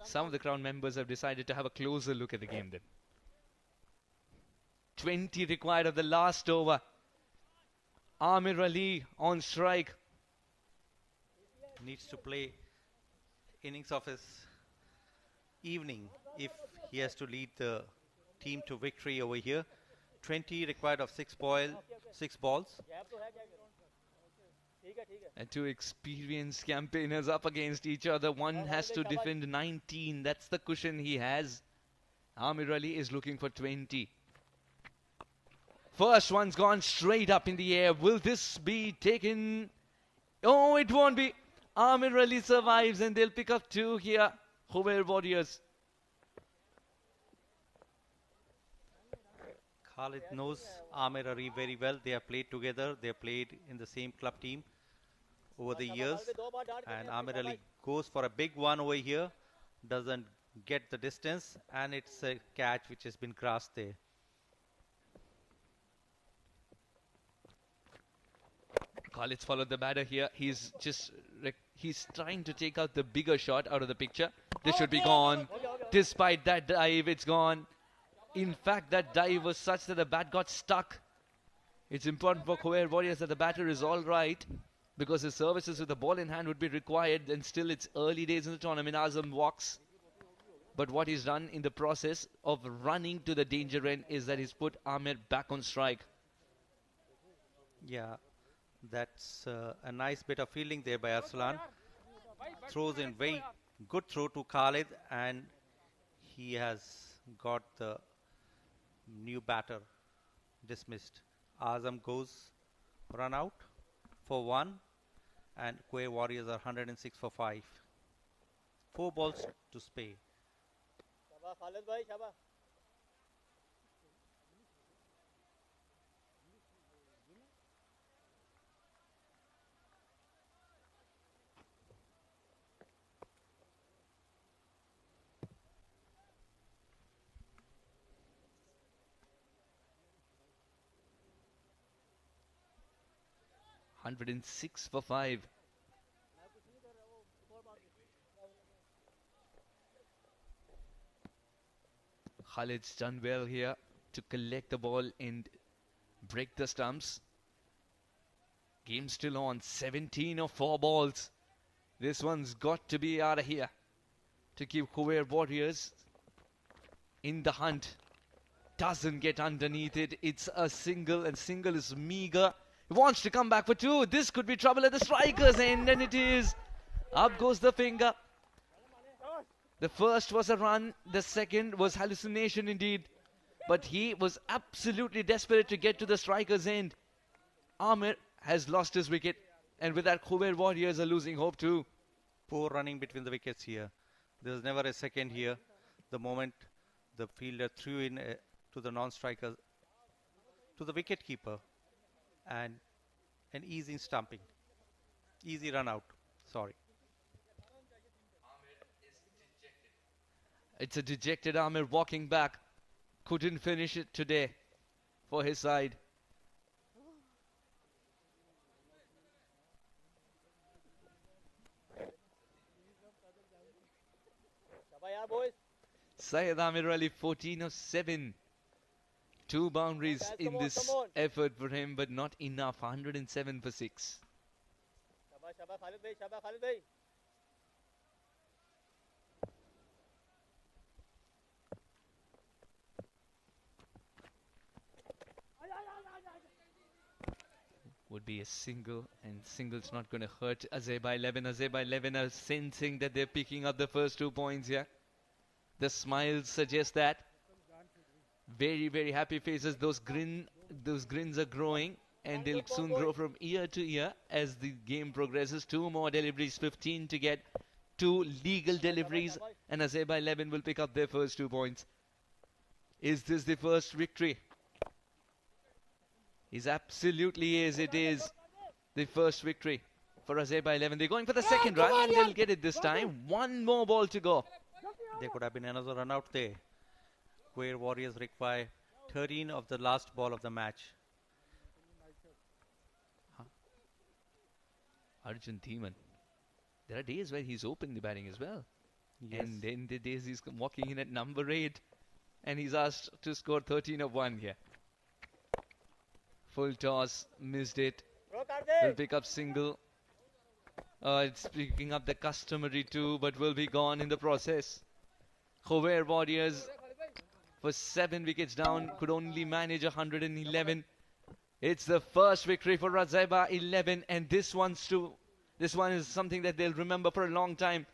Some of the crowd members have decided to have a closer look at the game then. 20 required of the last over. Amir Ali on strike. Needs to play innings of his evening if he has to lead the team to victory over here. 20 required of 6 balls. And two experienced campaigners up against each other. One has to defend 19. That's the cushion he has. Amir Ali is looking for 20. First one's gone straight up in the air. Will this be taken? Oh, it won't be. Amir Ali survives and they'll pick up 2 here. Khuwair Warriors. Khalid knows Amir Ali very well. They have played together. They have played in the same club team over the years. And Amir Ali goes for a big one over here. Doesn't get the distance. And it's a catch which has been grasped there. Khalid's followed the batter here. He's trying to take out the bigger shot out of the picture. This should be gone. Despite that dive, it's gone. In fact, that dive was such that the bat got stuck. It's important for Khuwair Warriors that the batter is all right, because his services with the ball in hand would be required, and still it's early days in the tournament. Azam walks. But what he's done in the process of running to the danger end is that he's put Amir back on strike. Yeah, that's a nice bit of fielding there by Arsalan. Throws in very good throw to Khalid, and he has got the new batter dismissed. Azam goes run out for 1. and Khuwair Warriors are 106 for 5. 4 balls to spare. शाबाश खालिद भाई शाबाश 106 for 5. Khalid's done well here to collect the ball and break the stumps. Game still on. 17 of 4 balls. This one's got to be out of here to keep Khuwair Warriors in the hunt. Doesn't get underneath it. It's a single, and single is meager. He wants to come back for 2. This could be trouble at the striker's end, and it is. Up goes the finger. The first was a run. The second was hallucination indeed. But he was absolutely desperate to get to the striker's end. Amerat has lost his wicket, and with that Khuwair Warriors are losing hope too. Poor running between the wickets here. There was never a second here. The moment the fielder threw in to the non-striker, to the wicket keeper, and an easy stumping. Easy run out. Sorry. It's a dejected Amerat walking back. Couldn't finish it today for his side. शाबाश यार boys Syed Amerat 14 of 7. 2 boundaries in this effort for him, but not enough. 107 for 6. शाबाश शाबाश खालिद भाई शाबाश खालिद भाई Would be a single, and single's not going to hurt Azaiba 11. Azaiba 11 are sensing that they're picking up the first 2 points here. The smiles suggest that. Very, very happy faces. Those grins are growing, and they'll soon grow from year to year as the game progresses. 2 more deliveries, 15 to get 2 legal deliveries, and Azaiba 11 will pick up their first 2 points. Is this the first victory? It absolutely is. It is the first victory for Azaiba 11. They're going for the second run, and they'll get it this time. 1 more ball to go. There could have been another run out there. Khuwair Warriors require 13 of the last ball of the match. Arjun Theeman. There are days where he's open the batting as well. Yes. And then the days he's walking in at number 8, and he's asked to score 13 of 1 here. Full toss, missed it. Will pick up single. It's picking up the customary 2, but will be gone in the process. Khuwair Warriors, for 7 wickets down, could only manage 111. It's the first victory for Azaiba 11, and this one is something that they'll remember for a long time.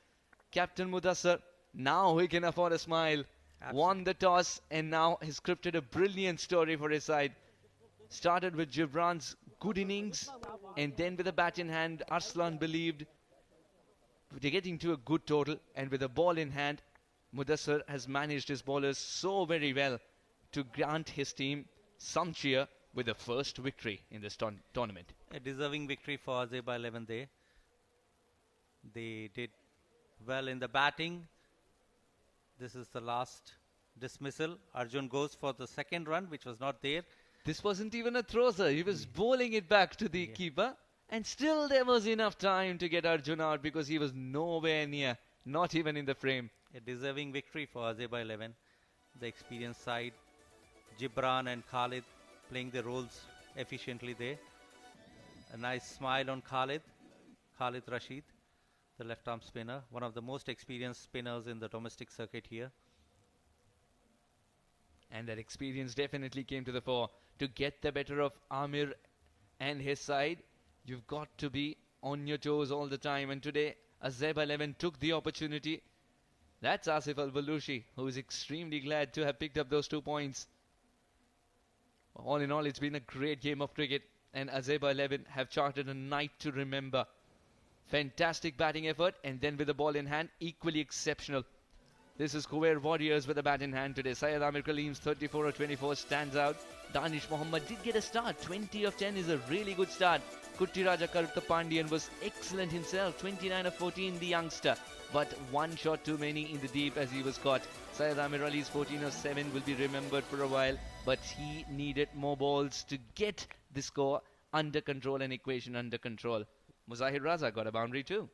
Captain Mudassar, now he can afford a smile. Absolutely. Won the toss, and now has scripted a brilliant story for his side. Started with Jibran's good innings, and then with a bat in hand, Arsalan believed they're getting to a good total, and with a ball in hand, Mudassar has managed his bowlers so very well to grant his team some cheer with the first victory in this tournament. A deserving victory for Azaiba 11 there. They did well in the batting. This is the last dismissal. Arjun goes for the second run, which was not there. This wasn't even a throw, sir. He was bowling it back to the keeper, and still there was enough time to get Arjun out because he was nowhere near, not even in the frame. A deserving victory for Azaiba 11. The experienced side, Jibran and Khalid playing their roles efficiently there. A nice smile on Khalid Rasheed, the left-arm spinner, one of the most experienced spinners in the domestic circuit here. And that experience definitely came to the fore. To get the better of Amir and his side, you've got to be on your toes all the time. And today, Azaiba 11 took the opportunity. That's Asif al-Balushi, who is extremely glad to have picked up those 2 points. All in all, it's been a great game of cricket, and Azaiba 11 have charted a night to remember. Fantastic batting effort, and then with the ball in hand, equally exceptional. This is Khuwair Warriors with a bat in hand today. Syed Amir Kaleem's 34 of 24 stands out. Danish Mohammed did get a start. 20 of 10 is a really good start. Kutti Raja Karutta Pandian was excellent himself. 29 of 14, the youngster. But one shot too many in the deep as he was caught. Syed Amir Ali's 14 of 7 will be remembered for a while, but he needed more balls to get the score under control and equation under control. Muzahir Raza got a boundary too.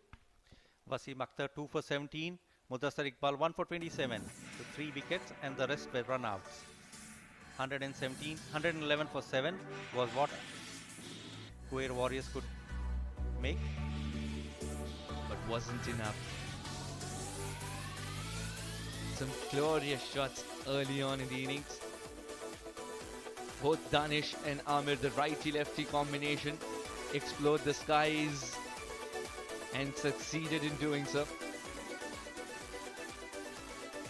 Waseem Akhtar 2 for 17. Mudassar Iqbal 1 for 27 with 3 wickets and the rest were run-outs. 111 for 7 was what Khuwair Warriors could make. But wasn't enough. Some glorious shots early on in the innings. Both Danish and Amir, the righty-lefty combination, explored the skies and succeeded in doing so.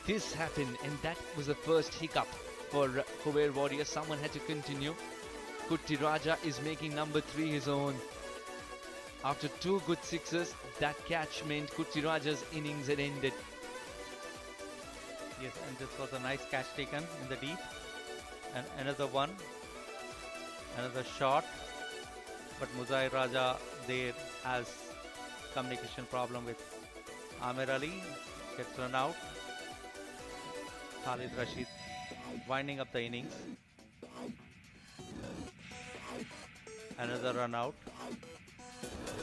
This happened, and that was the first hiccup for Khuwair Warriors. Someone had to continue. Kutti Raja is making number 3 his own. After 2 good sixes, that catch meant Kutti Raja's innings had ended. Yes, and this was a nice catch taken in the deep. And another one. Another shot. But Muzahir Raja there has communication problem with Amir Ali. Gets run out. Khalid Rasheed winding up the innings. Another run out.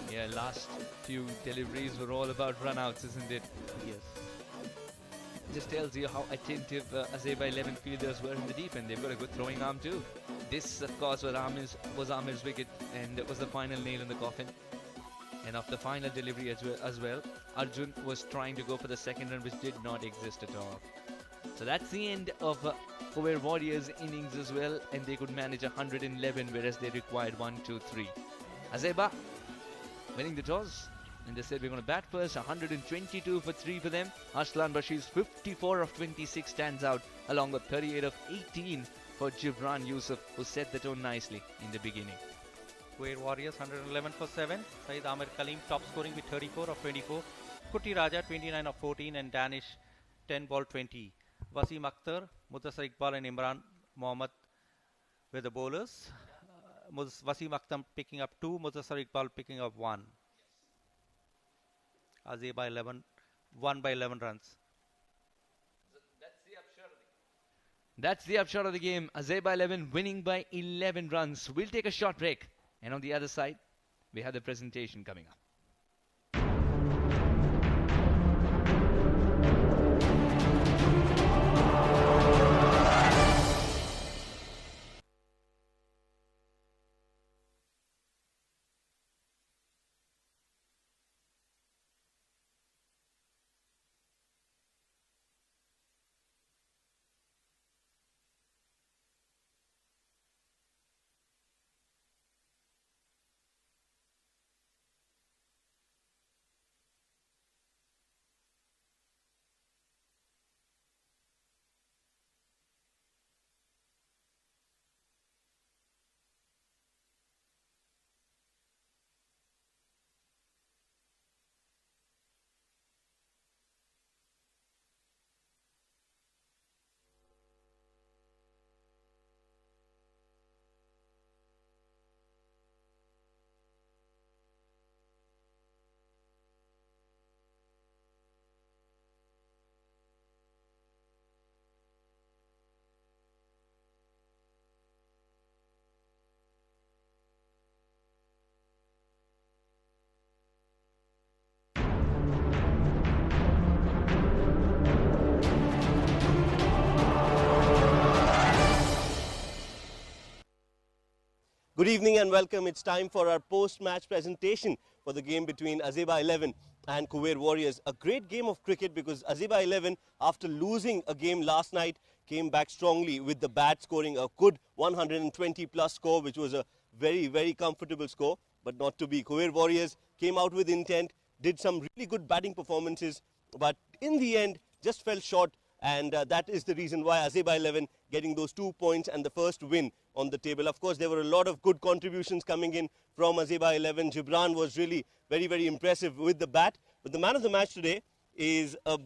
Yeah, last few deliveries were all about run-outs, isn't it? Yes. Just tells you how attentive Azaiba 11 fielders were in the deep, and they've got a good throwing arm too. This, of course, was Amir's wicket, and it was the final nail in the coffin. And of the final delivery as well, Arjun was trying to go for the second run, which did not exist at all. So that's the end of Khuwair Warriors' innings as well, and they could manage 111, whereas they required 1, 2, 3. Azaiba winning the toss, and they said we're going to bat first. 122 for 3 for them. Arsalan Bashir's 54 of 26 stands out, along with 38 of 18 for Jibran Yousuf, who set the tone nicely in the beginning. Khuwair Warriors 111 for 7. Syed Amir Kaleem top scoring with 34 of 24. Kutti Raja 29 of 14 and Danish 10 ball 20. Waseem Akhtar, Mudassar Iqbal and Imran Mohammed were the bowlers. Waseem Akhtar picking up 2, Mudassar Iqbal picking up 1. Azaiba 11, 1 by 11 runs. That's the upshot of the game. Azaiba 11 winning by 11 runs. We'll take a short break. And on the other side, we have the presentation coming up. Good evening and welcome. It's time for our post-match presentation for the game between Azaiba 11 and Khuwair Warriors. A great game of cricket because Azaiba 11, after losing a game last night, came back strongly with the bat scoring a good 120 plus score, which was a very, very comfortable score, but not to be. Khuwair Warriors came out with intent, did some really good batting performances, but in the end just fell short And that is the reason why Azaiba 11 getting those 2 points and the first win on the table. Of course, there were a lot of good contributions coming in from Azaiba 11. Jibran was really very, very impressive with the bat. But the man of the match today is a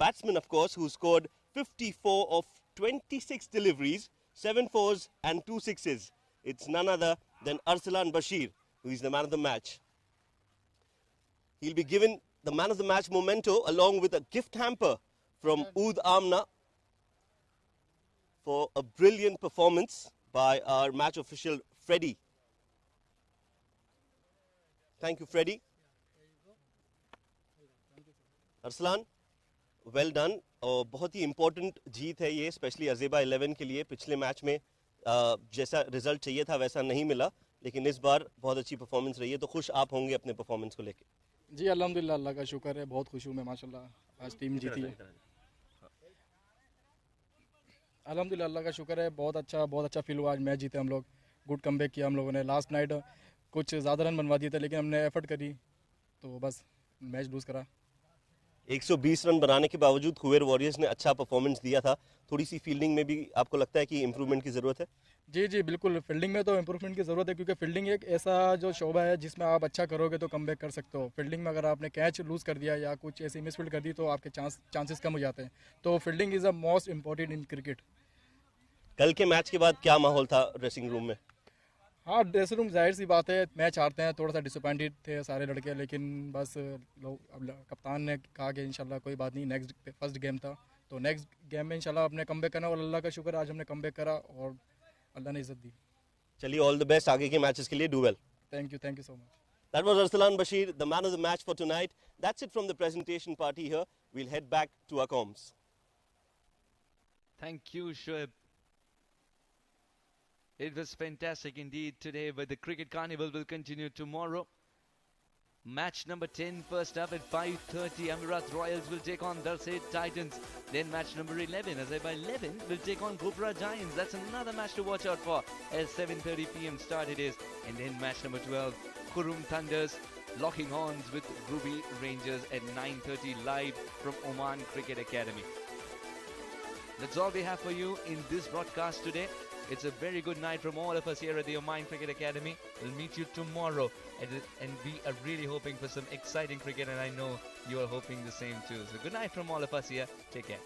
batsman, of course, who scored 54 of 26 deliveries, 7 fours and 2 sixes. It's none other than Arsalan Bashir, who is the man of the match. He'll be given the man of the match memento along with a gift hamper from Oud Amna for a brilliant performance by our match official Freddie. Thank you, Freddie. Arsalan, well done. और बहुत ही important जीत है ये, specially अज़ेबा 11 के लिए. पिछले match में जैसा result चाहिए था वैसा नहीं मिला, लेकिन इस बार बहुत अच्छी परफॉर्मेंस रही है. तो खुश आप होंगे अपने परफॉर्मेंस को लेके? जी अल्हम्दुलिल्लाह, अल्लाह का शुक्र है, बहुत खुश हूँ मैं माशाल्लाह. आज टीम जीती है. अल्हम्दुलिल्लाह, अल्लाह का शुक्र है, बहुत अच्छा फील हुआ. आज मैच जीते हम लोग. गुड कमबैक किया हम लोगों ने. लास्ट नाइट कुछ ज़्यादा रन बनवा दिए थे, लेकिन हमने एफर्ट करी तो बस मैच लूज़ करा. 120 रन बनाने के बावजूद खुवेर वॉरियर्स ने अच्छा परफॉर्मेंस दिया था. थोड़ी सी फील्डिंग में भी आपको लगता है कि इम्प्रूवमेंट की ज़रूरत है? जी बिल्कुल, फील्डिंग में तो इम्प्रूवमेंट की ज़रूरत है, क्योंकि फील्डिंग एक ऐसा जो शोबा है जिसमें आप अच्छा करोगे तो कमबैक कर सकते हो. फील्डिंग में अगर आपने कैच लूज़ कर दिया या कुछ ऐसी मिसफील्ड कर दी तो आपके चांसेस कम हो जाते हैं. तो fielding is the most important in cricket. कल के मैच के बाद क्या माहौल था ड्रेसिंग रूम में? हाँ, ड्रेसिंग रूम जाहिर सी बात है, मैच हारते हैं, थोड़ा सा डिसअपॉइंटेड थे सारे लड़के, लेकिन बस लोग अब कप्तान ने कहा कि इंशाल्लाह कोई बात नहीं, नेक्स्ट फर्स्ट गेम था तो नेक्स्ट गेम में इंशाल्लाह अपने कमबैक करना. और अल्लाह का शुक्र आज हमने कमबैक करा और अल्लाह ने इज्जत दी. चलिए, ऑल द बेस्ट आगे के मैचेस के लिए. Do well. Thank you so much. That was Arsalan Bashir, the man of the match for tonight. That's it from the presentation party here. We'll head back to our comms. Thank you, Shoaib. It was fantastic indeed today, but the cricket carnival will continue tomorrow. Match number 10 first up at 5:30. Amerat Royals will take on Darsaid Titans. Then match number 11, Azaiba 11 will take on Gupra Giants. That's another match to watch out for at 7:30 p.m. start it is. And then match number 12, Kurum Thunders locking horns with Ruby Rangers at 9:30 live from Oman Cricket Academy. That's all we have for you in this broadcast today. It's a very good night from all of us here at the Oman Cricket Academy. We'll meet you tomorrow, and we are really hoping for some exciting cricket, and I know you are hoping the same too. So good night from all of us here. Take care.